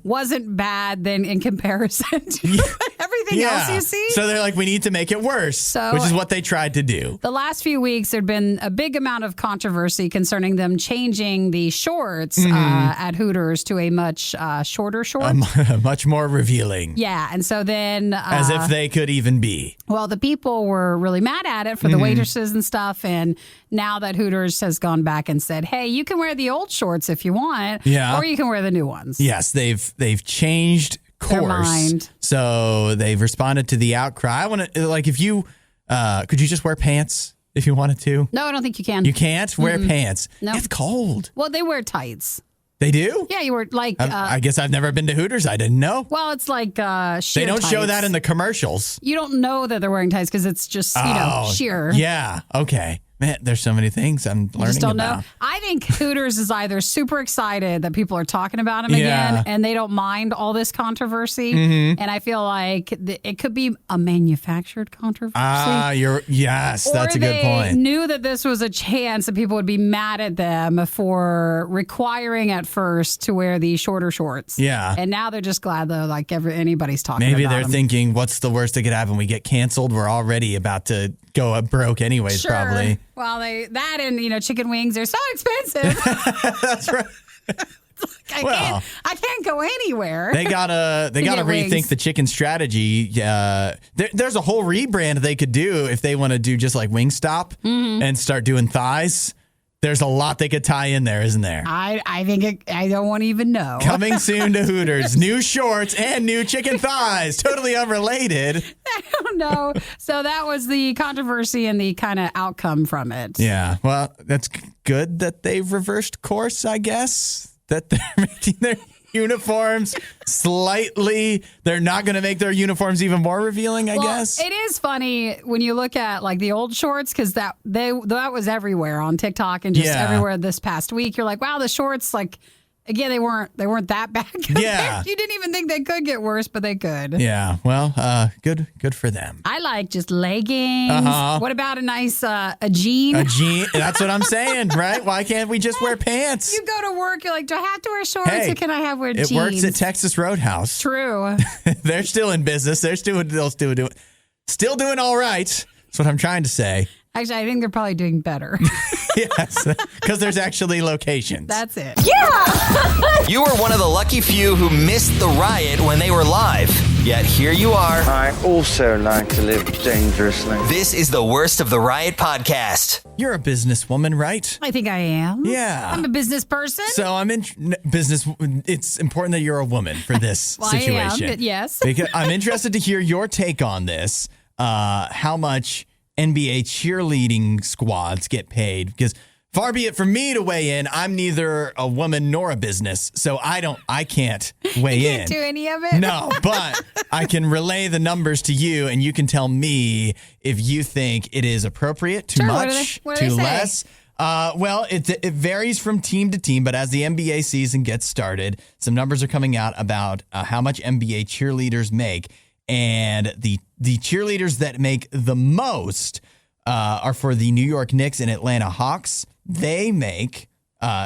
wasn't bad then in comparison to everything else you see. So they're like, we need to make it worse, which is what they tried to do. The last few weeks, there'd been a big amount of controversy concerning them changing the shorts at Hooters to a much shorter short. Much more revealing. Yeah. And so then... as if they could even be. Well, the people were really mad at it for the waitresses and stuff. And now that Hooters has gone back and said, hey, you can wear the old shorts if you want. Yeah. Or you can wear the new ones. Yes, they've changed course. Their mind. So they've responded to the outcry. I want to, like, if you, could you just wear pants? If you wanted to. No, I don't think you can. You can't wear pants. No. It's cold. Well, they wear tights. They do? Yeah, you wear like... I guess I've never been to Hooters. I didn't know. Well, it's like sheer They don't show tights. that in the commercials. You don't know that they're wearing tights because it's just, sheer. Yeah. Okay. Man, there's so many things I'm learning Just don't about. know. I think Hooters is either super excited that people are talking about him again and they don't mind all this controversy. And I feel like it could be a manufactured controversy. Yes, that's a good point. They knew that this was a chance that people would be mad at them for requiring at first to wear the shorter shorts. Yeah. And now they're just glad though, like anybody's talking Maybe about they're them. thinking, what's the worst that could happen? We get canceled. We're already about to go broke anyways, Sure. probably. Well, that and chicken wings are so expensive. That's right. I can't go anywhere. They gotta rethink wings. the chicken strategy. There's a whole rebrand they could do if they want to do just like Wingstop and start doing thighs. There's a lot they could tie in there, isn't there? I think I don't want to even know. Coming soon to Hooters, new shorts and new chicken thighs. Totally unrelated. I don't know. So that was the controversy and the kind of outcome from it. Yeah. Well, that's good that they've reversed course, I guess. That they're making their... uniforms slightly. They're not going to make their uniforms even more revealing, I guess. It is funny when you look at like the old shorts because that was everywhere on TikTok and just everywhere this past week. You're like, wow, the shorts like. Again, they weren't that bad. Yeah. You didn't even think they could get worse, but they could. Yeah. Well, good for them. I like just leggings. What about a nice a jean? A jean. That's what I'm saying, right? Why can't we just wear pants? You go to work, you're like, do I have to wear shorts or can I wear jeans? It works at Texas Roadhouse. True. They're still in business. They're still doing all right. That's what I'm trying to say. Actually, I think they're probably doing better. Yes, because there's actually locations. That's it. Yeah! You were one of the lucky few who missed the riot when they were live. Yet here you are. I also like to live dangerously. This is the Worst of the Riot podcast. You're a businesswoman, right? I think I am. Yeah. I'm a business person. So I'm in business. It's important that you're a woman for this situation. I am, yes. Because I'm interested to hear your take on this. How much NBA cheerleading squads get paid, because far be it from me to weigh in. I'm neither a woman nor a business, so I can't weigh in. You can't do any of it? No, but I can relay the numbers to you, and you can tell me if you think it is appropriate, too much, too less. Well, it varies from team to team, but as the NBA season gets started, some numbers are coming out about how much NBA cheerleaders make. And the cheerleaders that make the most are for the New York Knicks and Atlanta Hawks. They make,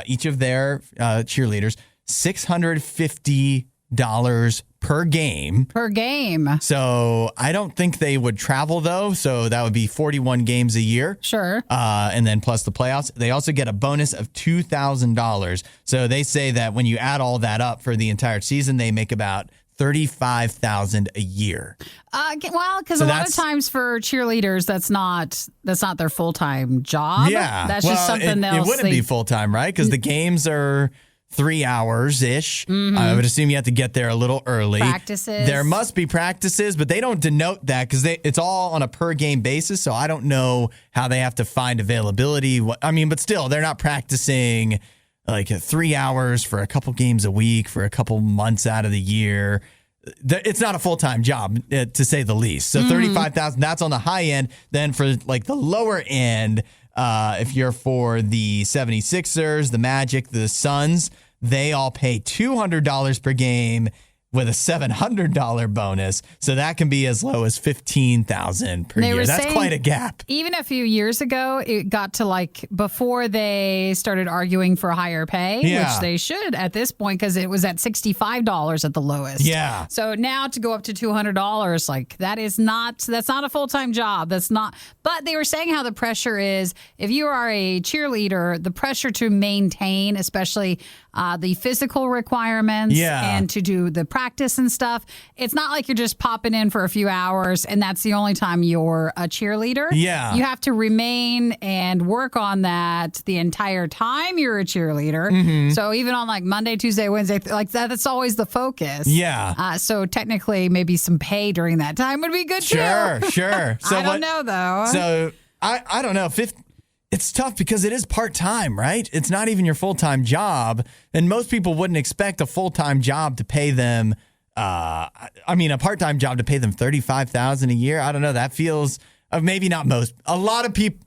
each of their cheerleaders, $650 per game. Per game. So I don't think they would travel, though. So that would be 41 games a year. Sure. And then plus the playoffs. They also get a bonus of $2,000. So they say that when you add all that up for the entire season, they make about $35,000 a year. Well, because a lot of times for cheerleaders, that's not their full-time job. Yeah, that's just something else. It wouldn't be full-time, right? Because the games are 3 hours ish. Mm-hmm. I would assume you have to get there a little early. Practices. There must be practices, but they don't denote that because it's all on a per game basis. So I don't know how they have to find availability. But still, they're not practicing like 3 hours for a couple games a week for a couple months out of the year. It's not a full-time job, to say the least. So $35,000, that's on the high end. Then for like the lower end, if you're for the 76ers, the Magic, the Suns, they all pay $200 per game with a $700 bonus. So that can be as low as $15,000 per year. That's quite a gap. Even a few years ago, it got to like before they started arguing for higher pay, which they should at this point because it was at $65 at the lowest. Yeah. So now to go up to $200, like that's not a full-time job. That's not. But they were saying how the pressure is if you are a cheerleader, the pressure to maintain, especially the physical requirements and to do the practice and stuff. It's not like you're just popping in for a few hours and that's the only time you're a cheerleader. Yeah. You have to remain and work on that the entire time you're a cheerleader. Mm-hmm. So even on like Monday, Tuesday, Wednesday, like that's always the focus. Yeah. So technically maybe some pay during that time would be good too. Sure. So I don't know though. So I don't know. It's tough because it is part-time, right? It's not even your full-time job. And most people wouldn't expect a full-time job to pay them, a part-time job to pay them $35,000 a year. I don't know. That feels, maybe not most. A lot of people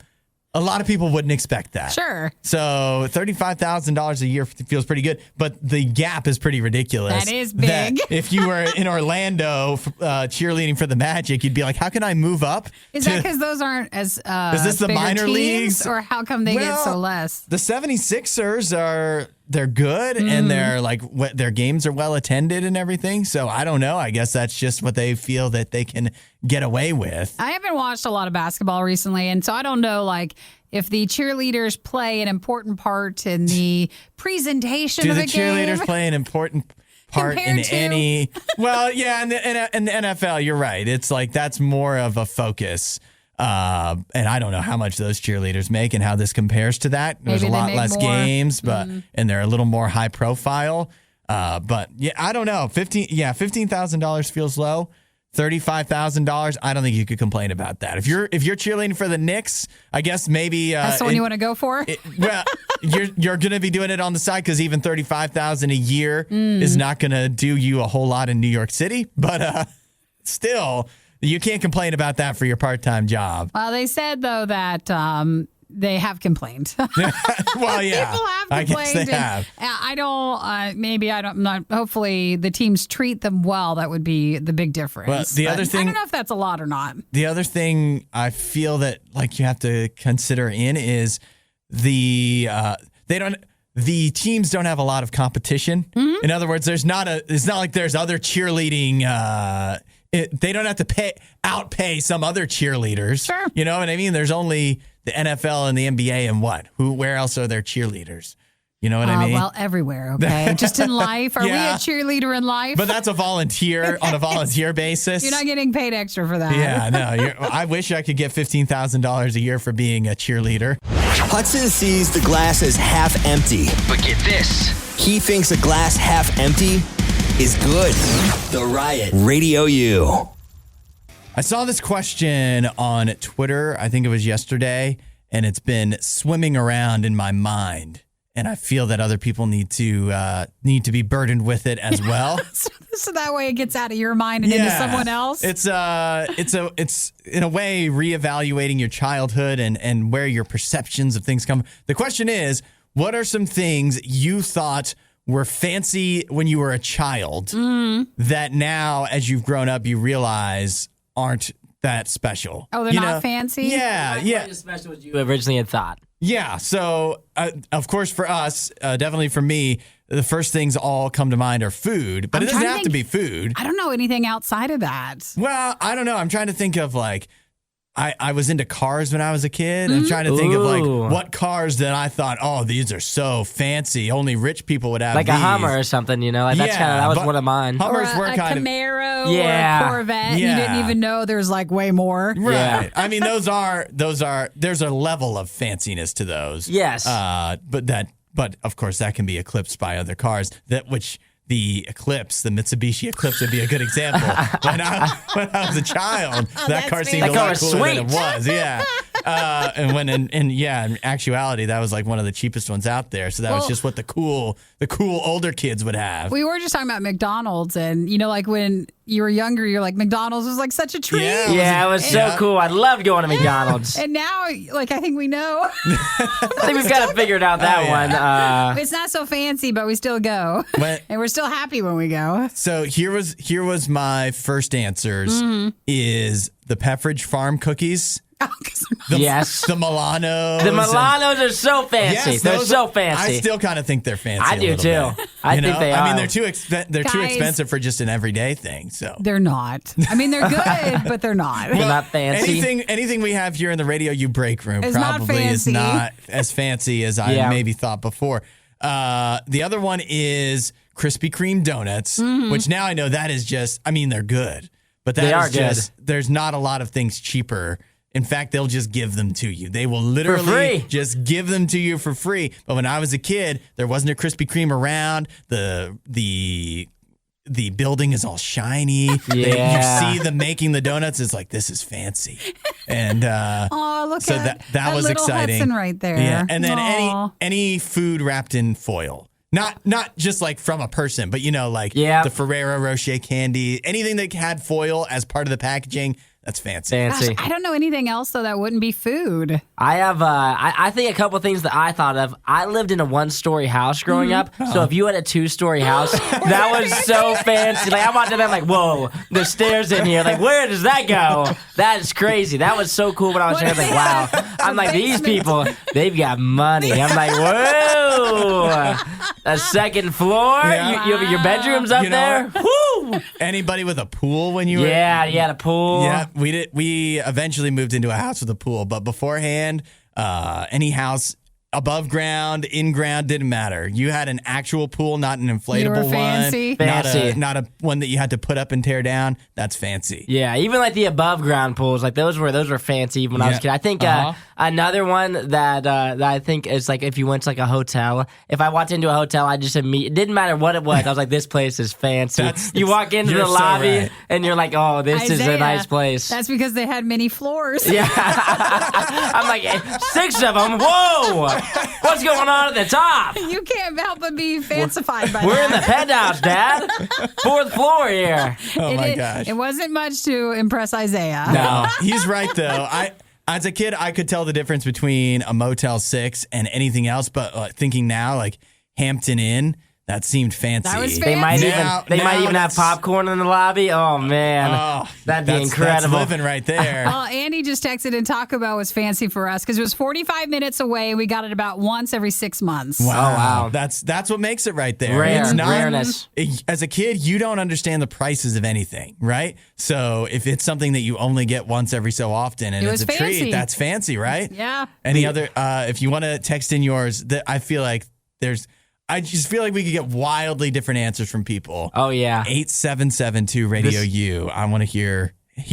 wouldn't expect that. Sure. So $35,000 a year feels pretty good, but the gap is pretty ridiculous. That is big. That if you were in Orlando cheerleading for the Magic, you'd be like, how can I move up? Is that because those aren't as is this the minor teams, leagues? or how come they get so less? The 76ers they're good and they're like their games are well attended and everything. So I don't know. I guess that's just what they feel that they can get away with. I haven't watched a lot of basketball recently, and so I don't know like if the cheerleaders play an important part in the presentation of the game. Do the cheerleaders play an important part in any? Well, yeah, in the NFL, you're right. It's like that's more of a focus. And I don't know how much those cheerleaders make and how this compares to that. There's a lot less games, but and they're a little more high profile. But yeah, I don't know. $15,000 feels low. $35,000, I don't think you could complain about that. If you're cheerleading for the Knicks, I guess maybe that's the one you want to go for. Well, you're going to be doing it on the side because even $35,000 a year is not going to do you a whole lot in New York City. But still, you can't complain about that for your part-time job. Well, they said though that they have complained. Well, yeah, People have I complained. guess they have. I don't. Maybe I don't. Not. Hopefully, the teams treat them well. That would be the big difference. Well, the other thing, I don't know if that's a lot or not. The other thing I feel that like you have to consider is the teams don't have a lot of competition. Mm-hmm. In other words, it's not like there's other cheerleading. They don't have to outpay some other cheerleaders. Sure. You know what I mean? There's only the NFL and the NBA and what? Where else are there cheerleaders? You know what I mean? Well, everywhere, okay? Just in life. Are we a cheerleader in life? But that's a volunteer on a volunteer basis. You're not getting paid extra for that. Yeah, no. I wish I could get $15,000 a year for being a cheerleader. Hudson sees the glass as half empty. But get this. He thinks a glass half empty is good. The Riot. Radio U. I saw this question on Twitter, I think it was yesterday, and it's been swimming around in my mind. And I feel that other people need to be burdened with it as well. So that way it gets out of your mind and into someone else. It's in a way reevaluating your childhood and where your perceptions of things come. The question is, what are some things you thought were fancy when you were a child that now, as you've grown up, you realize aren't that special? Oh, they're not fancy? Yeah. Not as special as you originally had thought. Yeah, so of course for us, definitely for me, the first things all come to mind are food, but it doesn't have to be food. I don't know anything outside of that. Well, I don't know. I'm trying to think of like, I was into cars when I was a kid. I'm trying to think of like what cars that I thought, oh, these are so fancy. Only rich people would have like these. a Hummer or something, you know? Like that was one of mine. Hummers or were a kind Camaro of or a Corvette. Yeah. You didn't even know there's like way more. Right. Yeah. I mean, there's a level of fanciness to those. Yes. But of course that can be eclipsed by other cars the Mitsubishi Eclipse would be a good example. When I was a child, that car seemed a lot cooler than it was. Yeah. In actuality, that was like one of the cheapest ones out there. So that was just what the cool older kids would have. We were just talking about McDonald's, and you know, like when you were younger, you're like, McDonald's was like such a treat. Yeah, it was so cool. I loved going to McDonald's. And now, like, I think we know. I think we've got to figure it out one. It's not so fancy, but we still go. And we're still happy when we go. So here was my first answers is the Pepperidge Farm cookies. Yes. The Milanos. The Milanos are so fancy. Yes, they're so fancy. I still kind of think they're fancy. I do too. Bit, I think they are. I mean, they're too expensive for just an everyday thing. So they're not. I mean, they're good, but they're not. They're not fancy. Anything we have here in the RadioU break room is probably is not as fancy as I maybe thought before. The other one is Krispy Kreme donuts, which now I know that is just. I mean, they're good, but there's not a lot of things cheaper. In fact, they'll just give them to you. They will literally just give them to you for free. But when I was a kid, there wasn't a Krispy Kreme around. The building is all shiny. Yeah. You see them making the donuts. It's like, this is fancy. And look so at that was little exciting. Hudson right there. Yeah. And then any food wrapped in foil. Not just like from a person, but the Ferrero Rocher candy, anything that had foil as part of the packaging. That's fancy. Gosh, I don't know anything else, though, that wouldn't be food. I have, I think a couple things that I thought of. I lived in a one-story house growing up, so if you had a two-story house, that was so fancy. Like, I walked in there like, whoa, there's stairs in here. Like, where does that go? That is crazy. That was so cool when I was there. Like, wow. I'm like, these people, they've got money. I'm like, whoa. A second floor? Yeah. You have your bedrooms up there? Woo! Anybody with a pool when you were? Yeah, you had a pool. Yeah, we eventually moved into a house with a pool, but beforehand, any house above ground, in ground, didn't matter. You had an actual pool, not an inflatable You were one. Fancy. Not a one that you had to put up and tear down. That's fancy. Yeah, even like the above ground pools, like those were fancy when I was a kid. I think another one that I think is like if you went to like a hotel. If I walked into a hotel, I just it didn't matter what it was. I was like, this place is fancy. You walk into the lobby and you're like, oh, this is a nice place. That's because they had many floors. Yeah, I'm like 6 of them. Whoa. What's going on at the top? You can't help but be fancified by that. We're in the penthouse, Dad. 4th floor here. Oh, my gosh. It wasn't much to impress Isaiah. No, he's right, though. As a kid, I could tell the difference between a Motel 6 and anything else, but thinking now, like Hampton Inn, that seemed fancy. That was They might even have popcorn in the lobby. Oh man, that'd be incredible. That's living right there. Well, Andy just texted in Taco Bell was fancy for us because it was 45 minutes away. We got it about once every 6 months. Wow. That's what makes it right there. Rareness. As a kid, you don't understand the prices of anything, right? So if it's something that you only get once every so often and it's a treat, that's fancy, right? Yeah. Any other? If you want to text in yours, I feel like I just feel like we could get wildly different answers from people. Oh, yeah. 8772 Radio U. I want to hear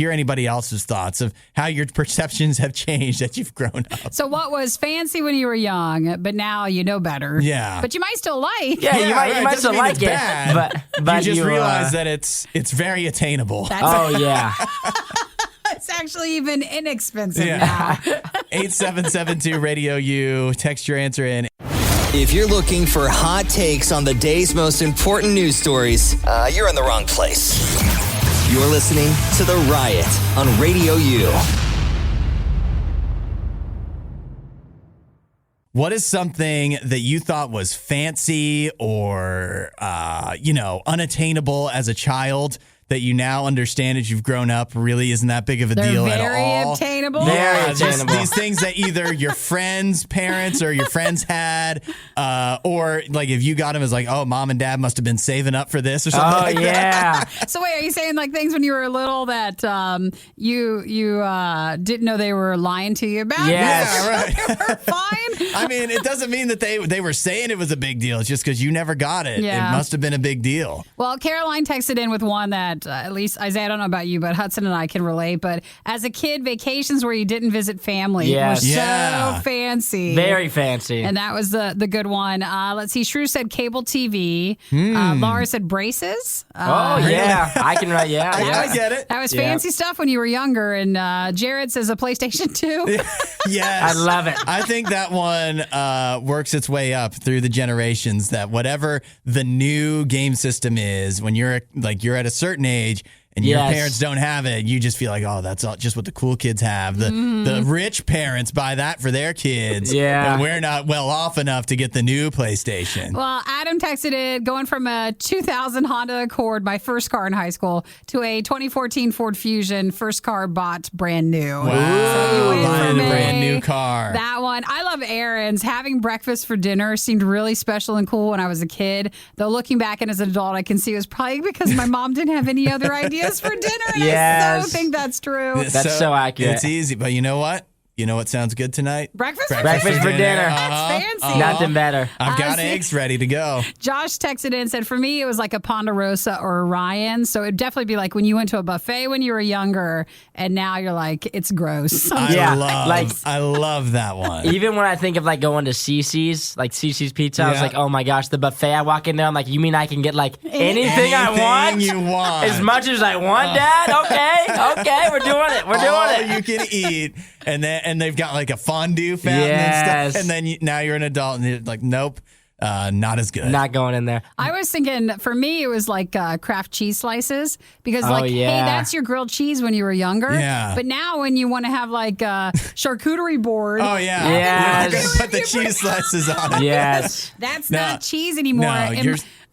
anybody else's thoughts of how your perceptions have changed as you've grown up. So what was fancy when you were young, but now you know better? Yeah. But you might still like. Yeah, you might still like it. Bad. But you just realize that it's very attainable. Yeah. It's actually even inexpensive now. 8772 Radio U. Text your answer in. If you're looking for hot takes on the day's most important news stories, you're in the wrong place. You're listening to The Riot on Radio U. What is something that you thought was fancy or, unattainable as a child that you now understand as you've grown up really isn't that big of a deal at all? Very obtainable. Very attainable. These things that either your friends' parents or your friends had, or like if you got them as like, oh, mom and dad must have been saving up for this or something like that. So wait, are you saying like things when you were little that you didn't know they were lying to you about? Yes. Yeah, right. They were fine. I mean, it doesn't mean that they were saying it was a big deal. It's just because you never got it. Yeah. It must have been a big deal. Well, Caroline texted in with one that at least, Isaiah, I don't know about you, but Hudson and I can relate. But as a kid, vacations where you didn't visit family were so fancy. Very fancy. And that was the good one. Let's see. Shrew said cable TV. Laura said braces. Yeah. I can write, I get it. That was fancy stuff when you were younger. And Jared says a PlayStation 2. Yes. I love it. I think that one works its way up through the generations, that whatever the new game system is, when you're at a certain age and your parents don't have it, you just feel like, oh, that's all, just what the cool kids have. The rich parents buy that for their kids. Yeah. And we're not well off enough to get the new PlayStation. Well, Adam texted it, going from a 2000 Honda Accord, my first car in high school, to a 2014 Ford Fusion, first car bought brand new. Wow. So you win Buying for a brand me. new car. That one. I love errands. Having breakfast for dinner seemed really special and cool when I was a kid. Though looking back and as an adult, I can see it was probably because my mom didn't have any other ideas for dinner. And I so think that's true. That's so accurate. It's easy, but you know what? You know what sounds good tonight? Breakfast for dinner. That's fancy. Nothing better. I've got eggs ready to go. Josh texted in and said, for me, it was like a Ponderosa or a Ryan. So it'd definitely be like when you went to a buffet when you were younger, and now you're like, it's gross. I love that one. Even when I think of like going to CC's, like CC's Pizza, I was like, oh my gosh, the buffet. I walk in there, I'm like, you mean I can get like anything I want? You want. As much as I want, Dad? Okay, we're doing it. We're doing it. You can eat. And they've got like a fondue fountain and stuff. And then now you're an adult and you're like, nope, not as good. Not going in there. I was thinking, for me, it was like Kraft cheese slices because hey, that's your grilled cheese when you were younger. Yeah. But now when you want to have like a charcuterie board. Oh, yeah. Yes. You're going to put the cheese slices on it. Yes. That's not cheese anymore.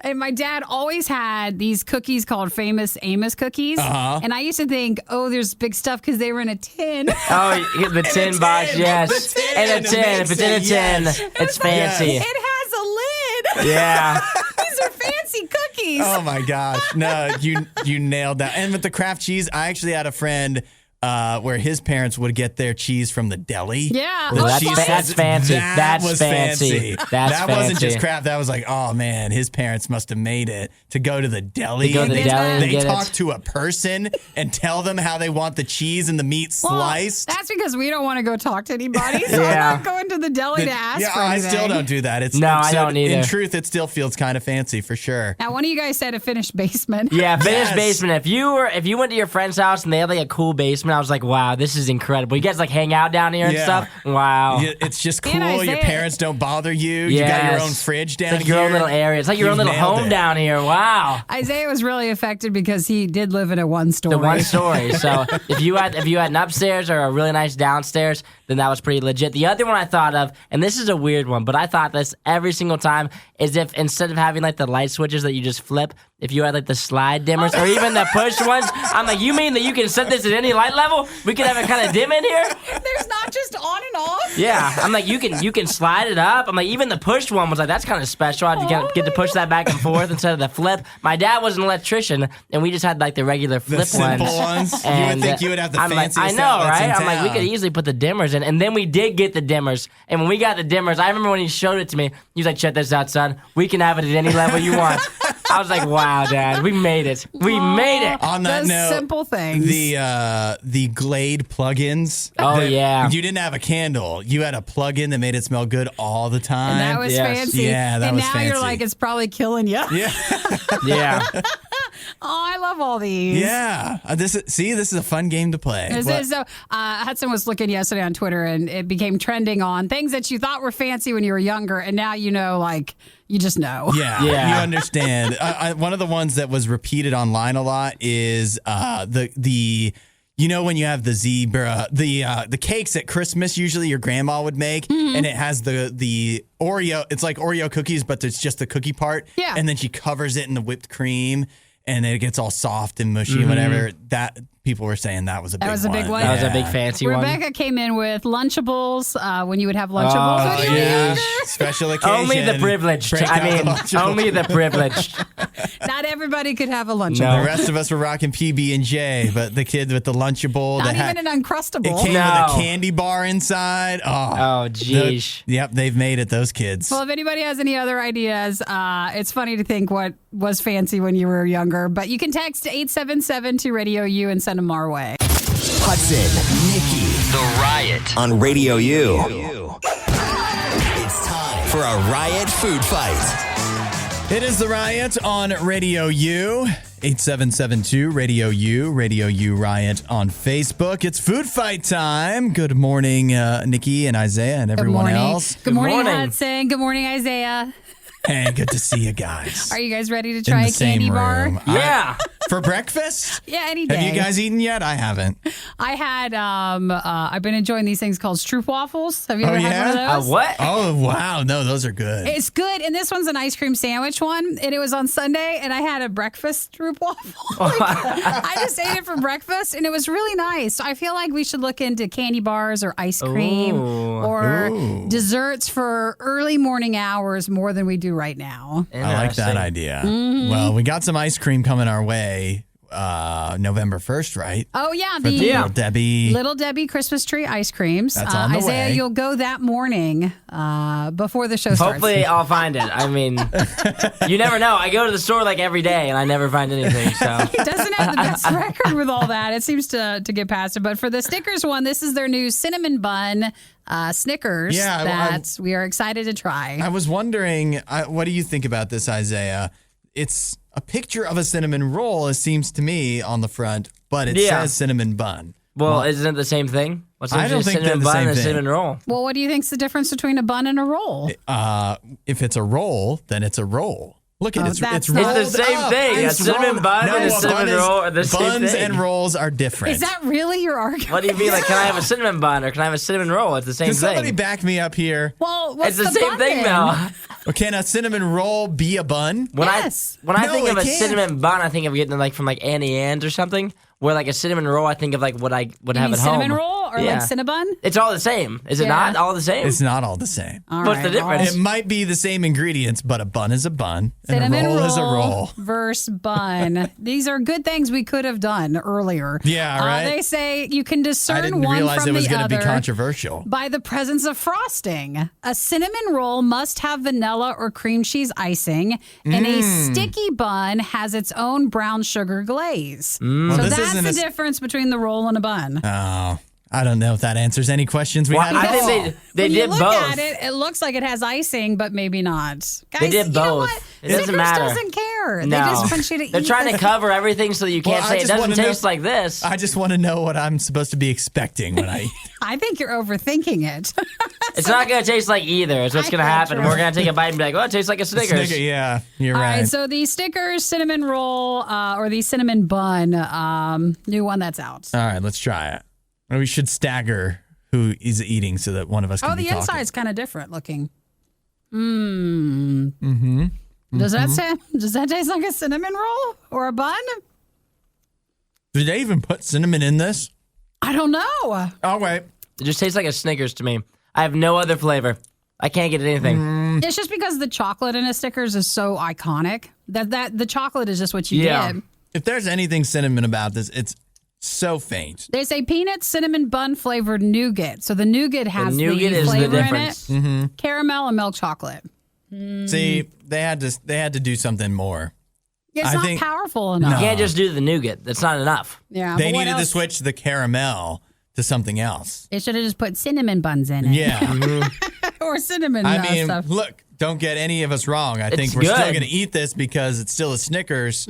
And my dad always had these cookies called Famous Amos cookies. And I used to think, oh, there's big stuff because they were in a tin. Oh, the tin box, yes. And a tin. If it's in a tin, it's fancy. It has a lid. Yeah. These are fancy cookies. Oh, my gosh. No, you nailed that. And with the Kraft cheese, I actually had a friend where his parents would get their cheese from the deli. Yeah. That's fancy. That was fancy. That wasn't just crap. That was like, oh man, his parents must have made it to go to the deli. They talk to a person and tell them how they want the cheese and the meat sliced. That's because we don't want to go talk to anybody. So I'm not going to the deli to ask for anything. I still don't do that. I don't either. In truth, it still feels kind of fancy for sure. Now, one of you guys said a finished basement. Yeah, finished basement. If you went to your friend's house and they had like a cool basement, I was like, wow, this is incredible. You guys like hang out down here and stuff? Wow. It's just cool. Your parents don't bother you. Yes. You got your own fridge down here. It's like your own little area. It's like your own little home down here. Wow. Isaiah was really affected because he did live in a one-story. The one story. So if you had an upstairs or a really nice downstairs, then that was pretty legit. The other one I thought of, and this is a weird one, but I thought this every single time, is if instead of having like the light switches that you just flip, if you had like the slide dimmers or even the push ones, I'm like, you mean that you can set this at any light level? We can have it kind of dim in here? There's not just on and off? Yeah. I'm like, you can slide it up. I'm like, even the push one was like, that's kind of special. I get to push that back and forth instead of the flip. My dad was an electrician, and we just had like the regular flip the simple ones. And you would think you would have the fanciest I know, right? I'm like, we could easily easily put the dimmers in. And then we did get the dimmers. And when we got the dimmers, I remember when he showed it to me, he was like, check this out, son. We can have it at any level you want. I was like, wow, Dad, we made it. We made it. On that note, simple things. The Glade plugins. Oh, yeah. You didn't have a candle. You had a plug-in that made it smell good all the time. And that was fancy. Yeah, that was fancy. And now you're like, it's probably killing you. Yeah. Yeah. Oh, I love all these. Yeah. This is a fun game to play. So Hudson was looking yesterday on Twitter, and it became trending on things that you thought were fancy when you were younger, and now you know, like, you just know. Yeah. You understand. One of the ones that was repeated online a lot is the you know when you have the zebra, the cakes at Christmas usually your grandma would make, and it has the Oreo. It's like Oreo cookies, but it's just the cookie part. Yeah. And then she covers it in the whipped cream, and it gets all soft and mushy and whatever. That people were saying that was a big one. That was a big one. That was a big fancy one. Rebecca came in with Lunchables when you would have Lunchables when you were younger. Special occasion. Only the privileged. Only the privileged. Not everybody could have a Lunchable. No. The rest of us were rocking PB&J, but the kids with the Lunchable. Not even an Uncrustable. It came with a candy bar inside. Oh, geez. Yep, they've made it, those kids. Well, if anybody has any other ideas, it's funny to think what was fancy when you were younger. But you can text 877 to RadioU and send them our way. Hudson, Nikki, The Riot on Radio U. It's time for a Riot Food Fight. It is The Riot on Radio U. 8772 Radio U, Radio U Riot on Facebook. It's food fight time. Good morning, Nikki and Isaiah and everyone else. Good morning, Hudson. Good morning, Isaiah. Hey, good to see you guys. Are you guys ready to try a candy bar? Yeah. For breakfast? Yeah, any day. Have you guys eaten yet? I haven't. I had, I've been enjoying these things called Stroop Waffles. Have you ever had one of those? What? Oh, wow. No, those are good. It's good. And this one's an ice cream sandwich one. And it was on Sunday, and I had a breakfast Stroop Waffle. I just ate it for breakfast, and it was really nice. I feel like we should look into candy bars or ice cream or desserts for early morning hours more than we do right now. I like that idea. Mm-hmm. Well, we got some ice cream coming our way November 1st, right? Oh, yeah. For the Little Debbie Christmas tree ice creams. That's on the Isaiah, way. you'll go that morning before the show starts. Hopefully I'll find it. I mean, you never know. I go to the store like every day, and I never find anything. So He doesn't have the best record with all that. It seems to get past it. But for the Snickers one, this is their new cinnamon bun Snickers that we are excited to try. I was wondering, what do you think about this, Isaiah? It's a picture of a cinnamon roll, it seems to me, on the front, but it says cinnamon bun. Well, isn't it the same thing? What's I don't think they're the same and a thing. cinnamon roll? Well, what do you think's the difference between a bun and a roll? If it's a roll, then it's a roll. Look at it. It's the rolled same up. thing. It's A cinnamon bun and a cinnamon roll are the same thing. Buns and rolls are different. Is that really your argument? What do you mean? Like, can I have a cinnamon bun or can I have a cinnamon roll? It's the same Can thing. somebody back me up here? Well, what's It's the same bun thing, then? though. Or can a cinnamon roll be a bun? When Yes. I No, think of it a can't. cinnamon bun, I think of getting like from like Annie Ann's or something. Where like a cinnamon roll, I think of like what I would You have mean at home. cinnamon roll or like Cinnabon? It's all the same. Is it not all the same? It's not all the same. What's the difference? It might be the same ingredients, but a bun is a bun Cinnamon and a roll is a roll. Versus bun. These are good things we could have done earlier. Yeah, right. They say you can discern I didn't one realize from it was the going to other be controversial. by the presence of frosting. A cinnamon roll must have vanilla or cream cheese icing, and a sticky bun has its own brown sugar glaze. Well, So this that's isn't the difference between the roll and a bun. Oh, I don't know if that answers any questions we had. I think they when did you look both. at it, it looks like it has icing, but maybe not. Guys, They did you know both. what? It doesn't Snickers matter. doesn't care. They No. just want you to They're eat trying the- to cover everything so that you can't Well, say I it just doesn't wanna know- taste like this. I just want to know what I'm supposed to be expecting when I eat. I think you're overthinking it. It's not going to taste like either. It's what's going to happen. true. We're going to take a bite and be like, oh, it tastes like a Snickers. Snicker, yeah, you're All right. right, so the Snickers cinnamon roll or the cinnamon bun, new one that's out. All right, let's try it. Or we should stagger who is eating so that one of us can Oh, be the talking. inside's kind of different looking. Does that taste like a cinnamon roll or a bun? Did they even put cinnamon in this? I don't know. Oh, wait. It just tastes like a Snickers to me. I have no other flavor. I can't get anything. It's just because the chocolate in a Snickers is so iconic that the chocolate is just what you Yeah. get. If there's anything cinnamon about this, it's so faint. They say peanut cinnamon bun flavored nougat. So the nougat has the, nougat is the flavor in difference. it. Caramel and milk chocolate. See, they had to do something more. It's I not think- powerful enough. You can't just do the nougat. That's not enough. Yeah, They but what needed to else? switch the caramel to something else. They should have just put cinnamon buns in it. Yeah. Or cinnamon I mean, stuff. look, don't get any of us wrong. I think It's we're still good. going to eat this because it's still a Snickers,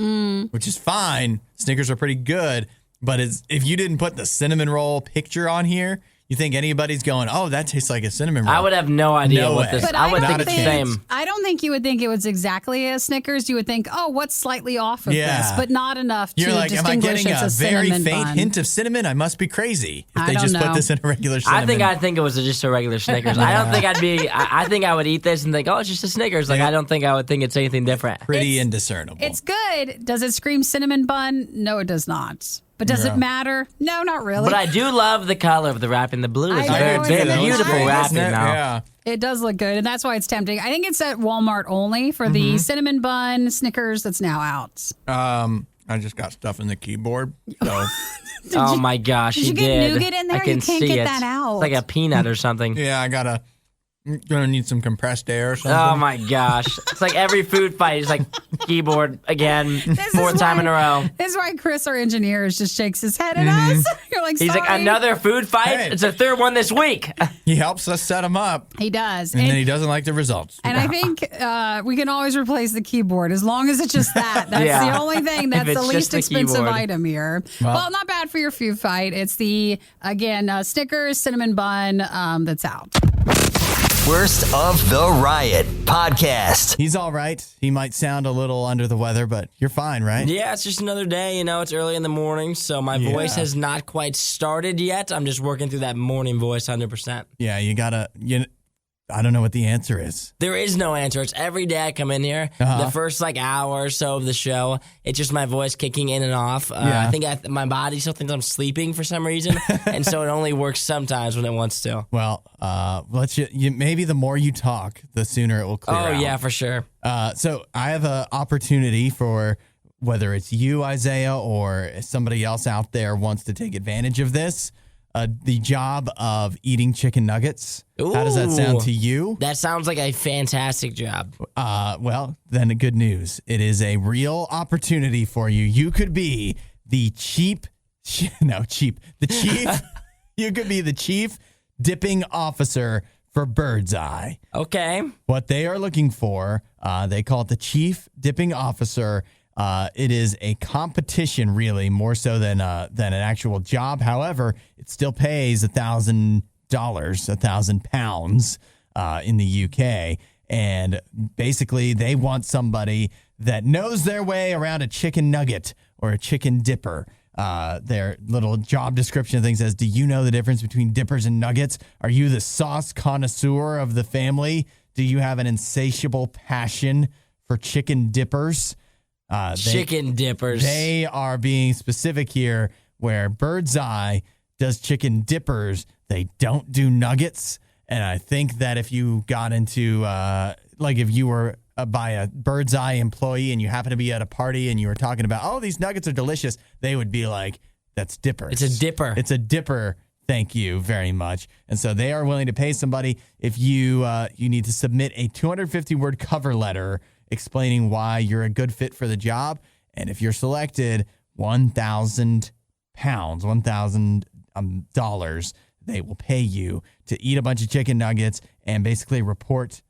which is fine. Snickers are pretty good. But if you didn't put the cinnamon roll picture on here, you think anybody's going, oh, that tastes like a cinnamon roll? I would have no idea No what way. this. But I would Not think a the chance. same. I don't think you would think it was exactly a Snickers. You would think, oh, what's slightly off of Yeah. this, but not enough You're to like, am I distinguish getting it's a a very cinnamon faint bun. hint of cinnamon? I must be crazy if I they don't just know. put this in a regular cinnamon. I think it was just a regular Snickers. I don't think I'd be. I think I would eat this and think, oh, it's just a Snickers. Like I don't think I would think it's anything different. pretty indiscernible. It's good. Does it scream cinnamon bun? No, it does not. But does it matter? No, not really. But I do love the color of the wrapping. The blue is I very, know, very it's beautiful nice. wrapping Isn't it? now. Yeah. It does look good, and that's why it's tempting. I think it's at Walmart only for the cinnamon bun Snickers that's now out. I just got stuff in the keyboard. So Oh my gosh, did he you get did. nougat in there? I can You can't see get it. that out. It's like a peanut or something. yeah, gonna need some compressed air or something. Oh my gosh. It's like every food fight is like keyboard again, fourth time in a row. This is why Chris, our engineer, just shakes his head at us. You're like, He's like, sorry. another food fight? Hey. It's the third one this week. He helps us set them up, He does. and then he doesn't like the results. And I think we can always replace the keyboard as long as it's just that. That's Yeah. the only thing that's If the it's least just the expensive keyboard. item here. Well, not bad for your food fight. It's the, again, Snickers cinnamon bun that's out. Worst of the Riot podcast. He's all right. He might sound a little under the weather, but you're fine, right? Yeah, it's just another day. You know, it's early in the morning, so my voice has not quite started yet. I'm just working through that morning voice 100%. Yeah, I don't know what the answer is. There is no answer. It's every day I come in here. The first hour or so of the show, it's just my voice kicking in and off. Yeah. I think my body still thinks I'm sleeping for some reason, and so it only works sometimes when it wants to. Well, maybe the more you talk, the sooner it will clear out. Oh yeah, for sure. So I have an opportunity for whether it's you, Isaiah, or somebody else out there wants to take advantage of this. The job of eating chicken nuggets. How does that sound to you? That sounds like a fantastic job. Well, then good news. It is a real opportunity for you. You could be the chief. You could be the chief dipping officer for Bird's Eye. Okay. What they are looking for, they call it the chief dipping officer. It is a competition, really, more so than an actual job. However, it still pays $1,000, £1,000 in the UK. And basically, they want somebody that knows their way around a chicken nugget or a chicken dipper. Their little job description thing says, do you know the difference between dippers and nuggets? Are you the sauce connoisseur of the family? Do you have an insatiable passion for chicken dippers? Chicken dippers. They are being specific here where Bird's Eye does chicken dippers. They don't do nuggets. And I think that if you got into, if you were by a Bird's Eye employee and you happen to be at a party and you were talking about, oh, these nuggets are delicious, they would be like, that's dippers. It's a dipper. It's a dipper. Thank you very much. And so they are willing to pay somebody if you need to submit a 250-word cover letter explaining why you're a good fit for the job. And if you're selected, $1,000, $1,000, they will pay you to eat a bunch of chicken nuggets and basically report.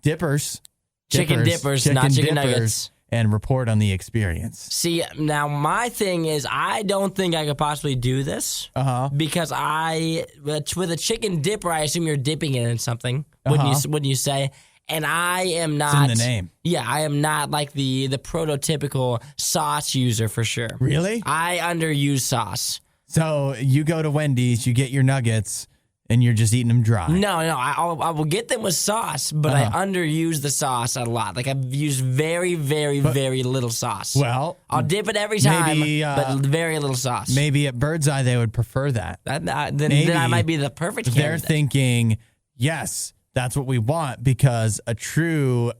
Dippers. Chicken dippers, not chicken nuggets. And report on the experience. See, now my thing is, I don't think I could possibly do this because with a chicken dipper, I assume you're dipping it in something. Wouldn't you say? And I am not. It's in the name. Yeah, I am not like the prototypical sauce user for sure. Really? I underuse sauce. So you go to Wendy's, you get your nuggets, and you're just eating them dry. No, I will get them with sauce, but I underuse the sauce a lot. Like I've used very, very, very little sauce. Well, I'll dip it every time, but very little sauce. Maybe at Bird's Eye they would prefer that. Then I might be the perfect candidate. They're thinking, yes, that's what we want, because a true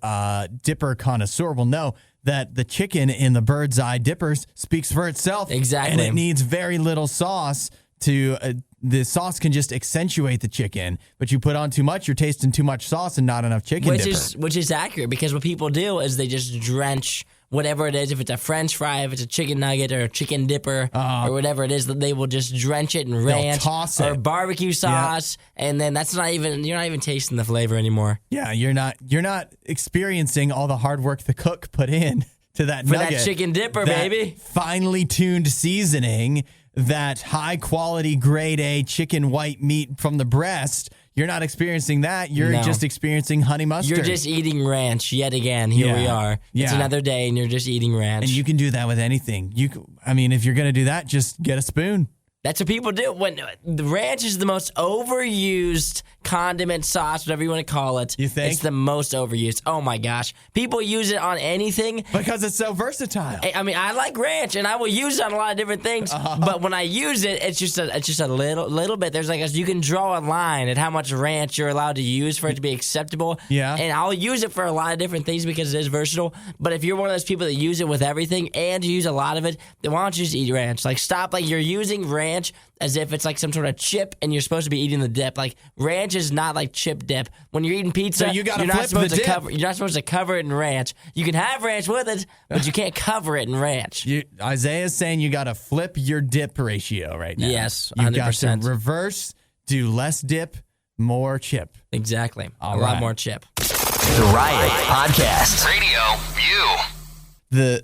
dipper connoisseur will know that the chicken in the Bird's Eye dippers speaks for itself. Exactly. And it needs very little sauce to... the sauce can just accentuate the chicken, but you put on too much, you're tasting too much sauce and not enough chicken dipper. Which is accurate, because what people do is they just drench whatever it is, if it's a French fry, if it's a chicken nugget or a chicken dipper or whatever it is, they will just drench it in ranch or barbecue sauce, and then you're not even tasting the flavor anymore. Yeah, you're not experiencing all the hard work the cook put in to that nugget. For that chicken dipper, that baby. Finely tuned seasoning, that high quality grade A chicken white meat from the breast. You're not experiencing that. You're just experiencing honey mustard. You're just eating ranch yet again. Here we are. It's another day, and you're just eating ranch. And you can do that with anything. If you're going to do that, just get a spoon. That's what people do. When the ranch is the most overused condiment, sauce, whatever you want to call it. You think? It's the most overused. Oh my gosh. People use it on anything. Because it's so versatile. I mean, I like ranch and I will use it on a lot of different things. But when I use it, it's just a little bit. There's you can draw a line at how much ranch you're allowed to use for it to be acceptable. Yeah. And I'll use it for a lot of different things because it is versatile. But if you're one of those people that use it with everything and you use a lot of it, then why don't you just eat ranch? Stop. You're using ranch as if it's some sort of chip and you're supposed to be eating the dip. Ranch is not like chip dip. When you're eating pizza, so you're not supposed to cover it in ranch. You can have ranch with it, but you can't cover it in ranch. Isaiah's saying you got to flip your dip ratio right now. Yes, 100%. You got to reverse, do less dip, more chip. Exactly. All a lot more chip. The Riot Podcast. RadioU.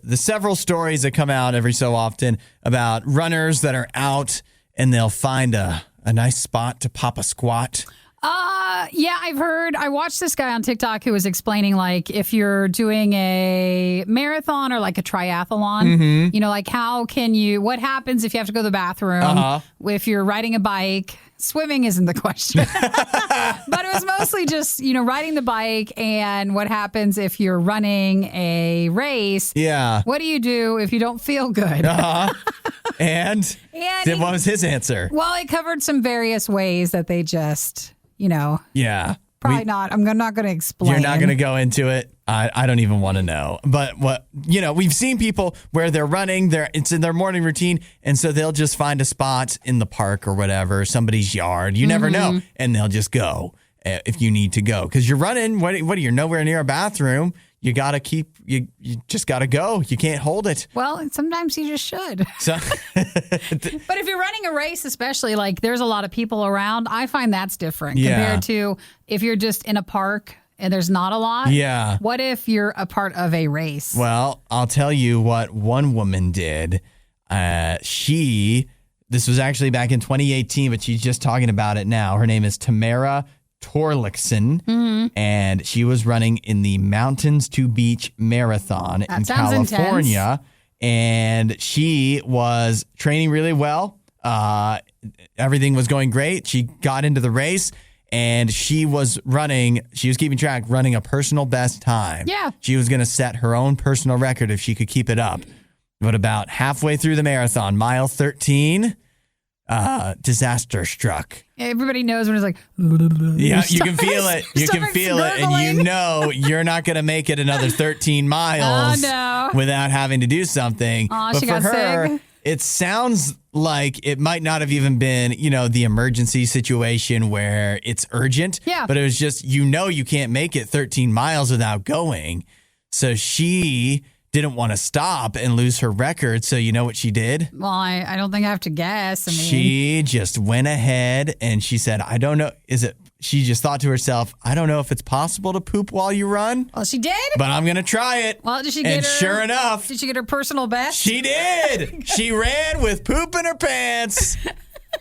The several stories that come out every so often about runners that are out and they'll find a nice spot to pop a squat. Yeah, I've heard. I watched this guy on TikTok who was explaining if you're doing a marathon or a triathlon, what happens if you have to go to the bathroom? If you're riding a bike, swimming isn't the question. But it was mostly just, riding the bike, and what happens if you're running a race. Yeah. What do you do if you don't feel good? And then what was his answer? Well, it covered some various ways that they just... Yeah. Probably not. I'm not going to explain. You're not going to go into it. I don't even want to know. But we've seen people where they're running, it's in their morning routine, and so they'll just find a spot in the park or whatever, somebody's yard. You never know. And they'll just go if you need to go. Because you're running, you're nowhere near a bathroom. You got to you just got to go. You can't hold it. Well, sometimes you just should. But if you're running a race, especially, there's a lot of people around, I find that's different compared to if you're just in a park and there's not a lot. Yeah. What if you're a part of a race? Well, I'll tell you what one woman did. This was actually back in 2018, but she's just talking about it now. Her name is Tamara Torlikson, and she was running in the Mountains to Beach Marathon in California, and she was training really well. Everything was going great. She got into the race, and she was keeping track, running a personal best time. Yeah. She was going to set her own personal record if she could keep it up. But about halfway through the marathon, mile 13, disaster struck. Everybody knows when it's like. Yeah, you can feel it. You can feel it, and you know you're not going to make it another 13 miles without having to do something. Oh, but she for got her, sick. it sounds like it might not have even been, the emergency situation where it's urgent. Yeah. But it was just, you can't make it 13 miles without going. So she didn't want to stop and lose her record. So you know what she did? Well, I don't think I have to guess. She just went ahead and she said, I don't know. She just thought to herself, I don't know if it's possible to poop while you run. Well, she did. But I'm going to try it. Well, did she get and sure enough. Did she get her personal best? She did. She ran with poop in her pants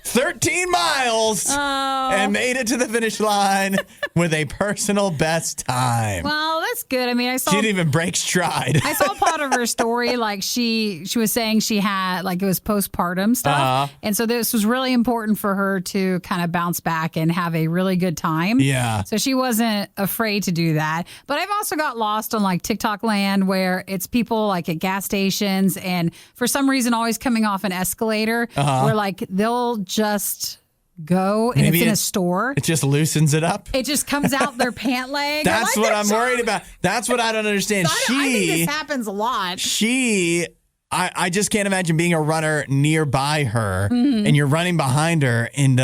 13 miles and made it to the finish line with a personal best time. Well, that's good. I mean, I saw she didn't even break stride. I saw part of her story. Like she was saying she had it was postpartum stuff, and so this was really important for her to kind of bounce back and have a really good time. Yeah. So she wasn't afraid to do that. But I've also got lost on TikTok land where it's people at gas stations and for some reason always coming off an escalator where they'll just go and it's in a store. It just loosens it up. It just comes out their pant leg. That's what I'm worried about. That's what I don't understand. I think this happens a lot. I just can't imagine being a runner nearby her and you're running behind her and,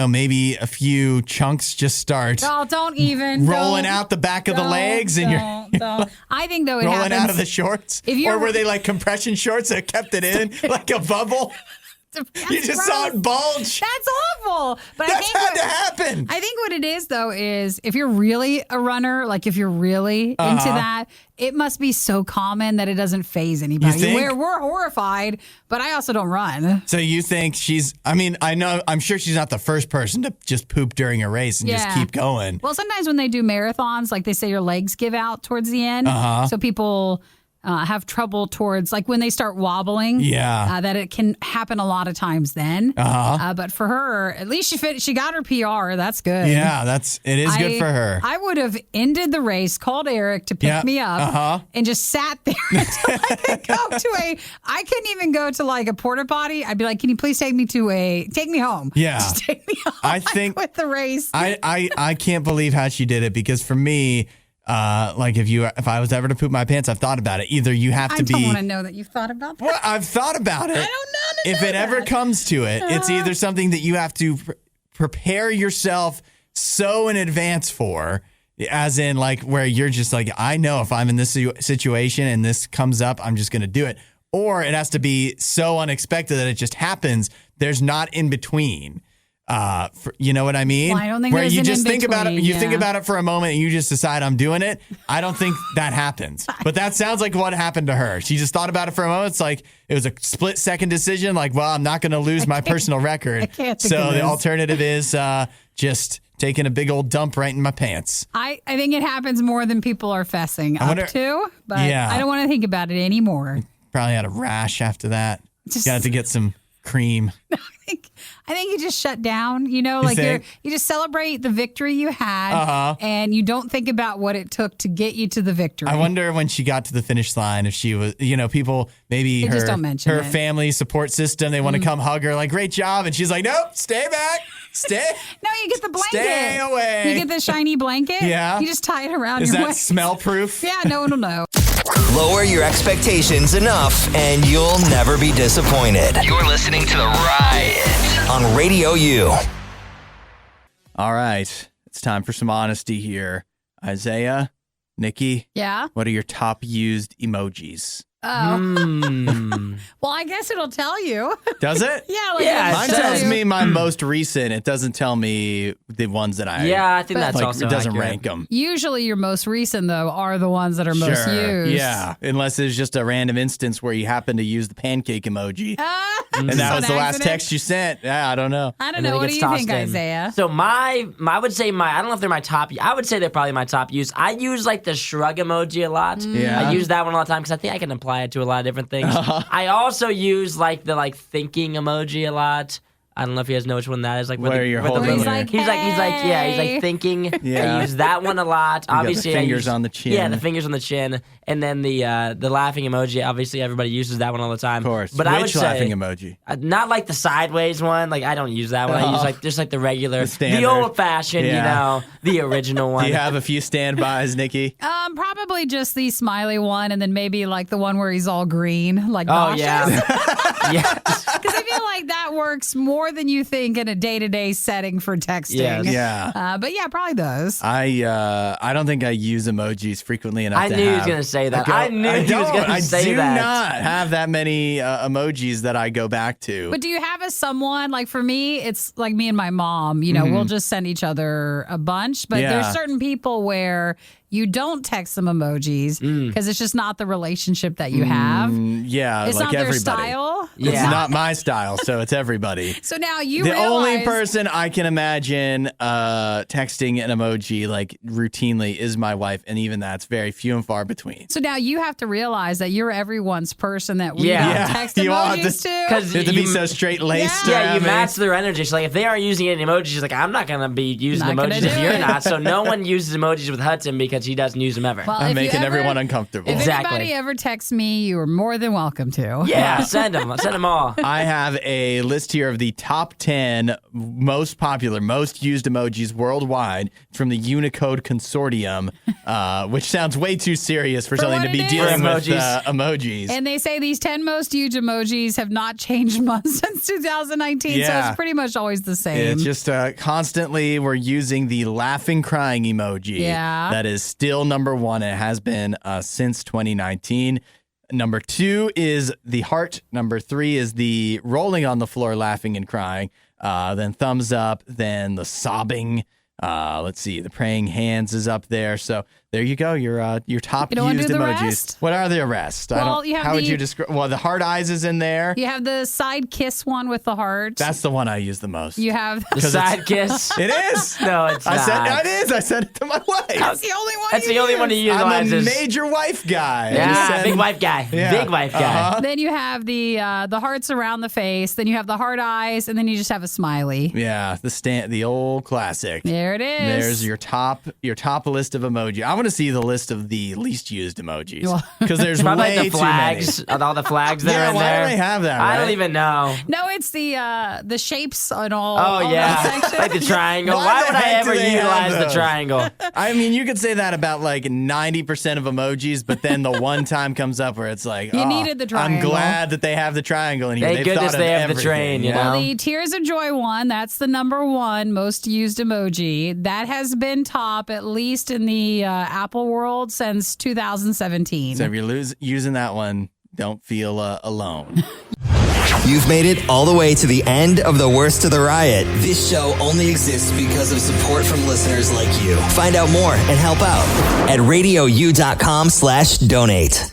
maybe a few chunks just start don't even rolling out the back of the legs and you're I think though it rolling happens out of the shorts. Or were they compression shorts that kept it in like a bubble? You just saw it bulge. That's awful. But That's had to happen. I think what it is, though, is if you're really a runner, if you're really into that, it must be so common that it doesn't faze anybody. You think? We're horrified, but I also don't run. So you think I'm sure she's not the first person to just poop during a race and just keep going. Well, sometimes when they do marathons, they say your legs give out towards the end. So people have trouble towards when they start wobbling. Yeah. That it can happen a lot of times then. But for her, at least she got her PR. That's good. Yeah, it is good for her. I would have ended the race, called Eric to pick me up, and just sat there until I could go I couldn't even go to a porta potty. I'd be like, can you please take me home? Yeah. Just take me home. I think with the race. I can't believe how she did it because for me, if I was ever to poop my pants, I've thought about it. Either you have to be. I don't want to know that you've thought about that. Well, I've thought about it. I don't know. If it ever comes to it, it's either something that you have to prepare yourself so in advance for, as in where you're just I know if I'm in this situation and this comes up, I'm just going to do it. Or it has to be so unexpected that it just happens. There's not in between. You know what I mean? Well, I don't think where there's you an just think about it, in-between, think about it for a moment and you just decide I'm doing it. I don't think that happens. But that sounds like what happened to her. She just thought about it for a moment. It's it was a split second decision. I'm not going to lose my personal record. So the alternative is just taking a big old dump right in my pants. I think it happens more than people are fessing up to, but I don't want to think about it anymore. Probably had a rash after that. Got to get some cream. I think you just shut down, you just celebrate the victory you had and you don't think about what it took to get you to the victory. I wonder when she got to the finish line if she was, people, maybe her family support system, they want to come hug her great job. And she's like, nope, stay back. Stay. No, you get the blanket. Stay away. You get the shiny blanket. Yeah. You just tie it around your waist. Is that smell proof? Yeah, no one will know. Lower your expectations enough and you'll never be disappointed. You're listening to The Riot on RadioU. All right. It's time for some honesty here. Isaiah, Nikki. Yeah? What are your top used emojis? Oh. Well, I guess it'll tell you. Does it? Yeah. Mine tells me my most recent. It doesn't tell me the ones that I. Yeah, I think that's also it doesn't accurate. rank them. Usually your most recent, though, are the ones that are most used. Yeah, unless it's just a random instance where you happen to use the pancake emoji. And that was the last text you sent. Yeah, I don't know. I don't know. What do you think, Isaiah? So I would say I don't know if they're my top. I would say they're probably my top use. I use the shrug emoji a lot. Yeah. I use that one all the time because I think I can apply it to a lot of different things. I also use the thinking emoji a lot. I don't know if you guys know which one that is. Like where you're holding. He's like thinking. Yeah. I use that one a lot. You Obviously, got the fingers on the chin. Yeah, the fingers on the chin, and then the laughing emoji. Obviously, everybody uses that one all the time. Of course. But I would Which laughing say, emoji? not like the sideways one. Like I don't use that one. I use like just like the regular, the old fashioned. Yeah. You know, the original one. Do you have a few standbys, Nikki? Probably just the smiley one, and then maybe like the one where he's all green, like Oh nauseous. yeah, yes. Because I feel like that works more than you think in a day-to-day setting for texting. Yes. Yeah. But yeah, probably does. I don't think I use emojis frequently enough. I knew he was going to say that. I knew he was going to say that. I do not have that many emojis that I go back to. But do you have someone, like for me, it's like me and my mom, you know, we'll just send each other a bunch. But there's certain people where you don't text them emojis because it's just not the relationship that you have. Yeah, it's like not their everybody. style. It's not my style, so it's everybody. So now you the only person I can imagine texting an emoji like routinely is my wife, and even that's very few and far between. So now you have to realize that you're everyone's person that we don't text emojis to. Because you have to be so straight-laced. Yeah, you match their energy. So like if they aren't using any emojis, like I'm not going to be using emojis if you're not. So no one uses emojis with Hudson because he doesn't use them ever. Well, I'm making everyone uncomfortable. If anybody ever texts me, you are more than welcome to. Yeah, send them. Send them all. I have a list here of the top 10 most popular, most used emojis worldwide from the Unicode Consortium, which sounds way too serious for something to be dealing with emojis. And they say these 10 most used emojis have not changed much since 2019, so it's pretty much always the same. It's just constantly we're using the laughing crying emoji. Yeah. That is still number one. It has been since 2019. Number 2 is the heart. Number 3 is the rolling on the floor, laughing and crying. Then thumbs up. Then the sobbing. Let's see. The praying hands is up there. So there you go. Your top used emojis. Rest? What are the rest? Well, would you describe? Well, the heart eyes is in there. You have the side kiss one with the heart. That's the one I use the most. You have the side kiss. It is. No, it's not. I said it to my wife. That's the only one. That's the only one he I'm utilizes. a major wife guy. Yeah, big wife guy. Yeah. Big wife guy. Then you have the hearts around the face. Then you have the heart eyes, and then you just have a smiley. Yeah, the old classic. There it is. There's your top list of emoji. I want to see the list of the least used emojis because there's probably way like the flags, too many. all the flags that are in why there. do they have that? Right? I don't even know. No, it's the shapes and all. Oh yeah, that section. like the triangle. Why Why the would I heck ever do they have utilize the those? triangle? I mean, you could say that about like 90% of emojis, but then the one time comes up where it's like, You needed the triangle. I'm glad that they have the triangle in here. Thank They've goodness thought they of have the everything, train, you know? Well, the Tears of Joy one, that's the number 1 most used emoji. That has been top, at least in the Apple world, since 2017. So if you're using that one, don't feel alone. You've made it all the way to the end of the Worst of the Riot. This show only exists because of support from listeners like you. Find out more and help out at RadioU.com/donate.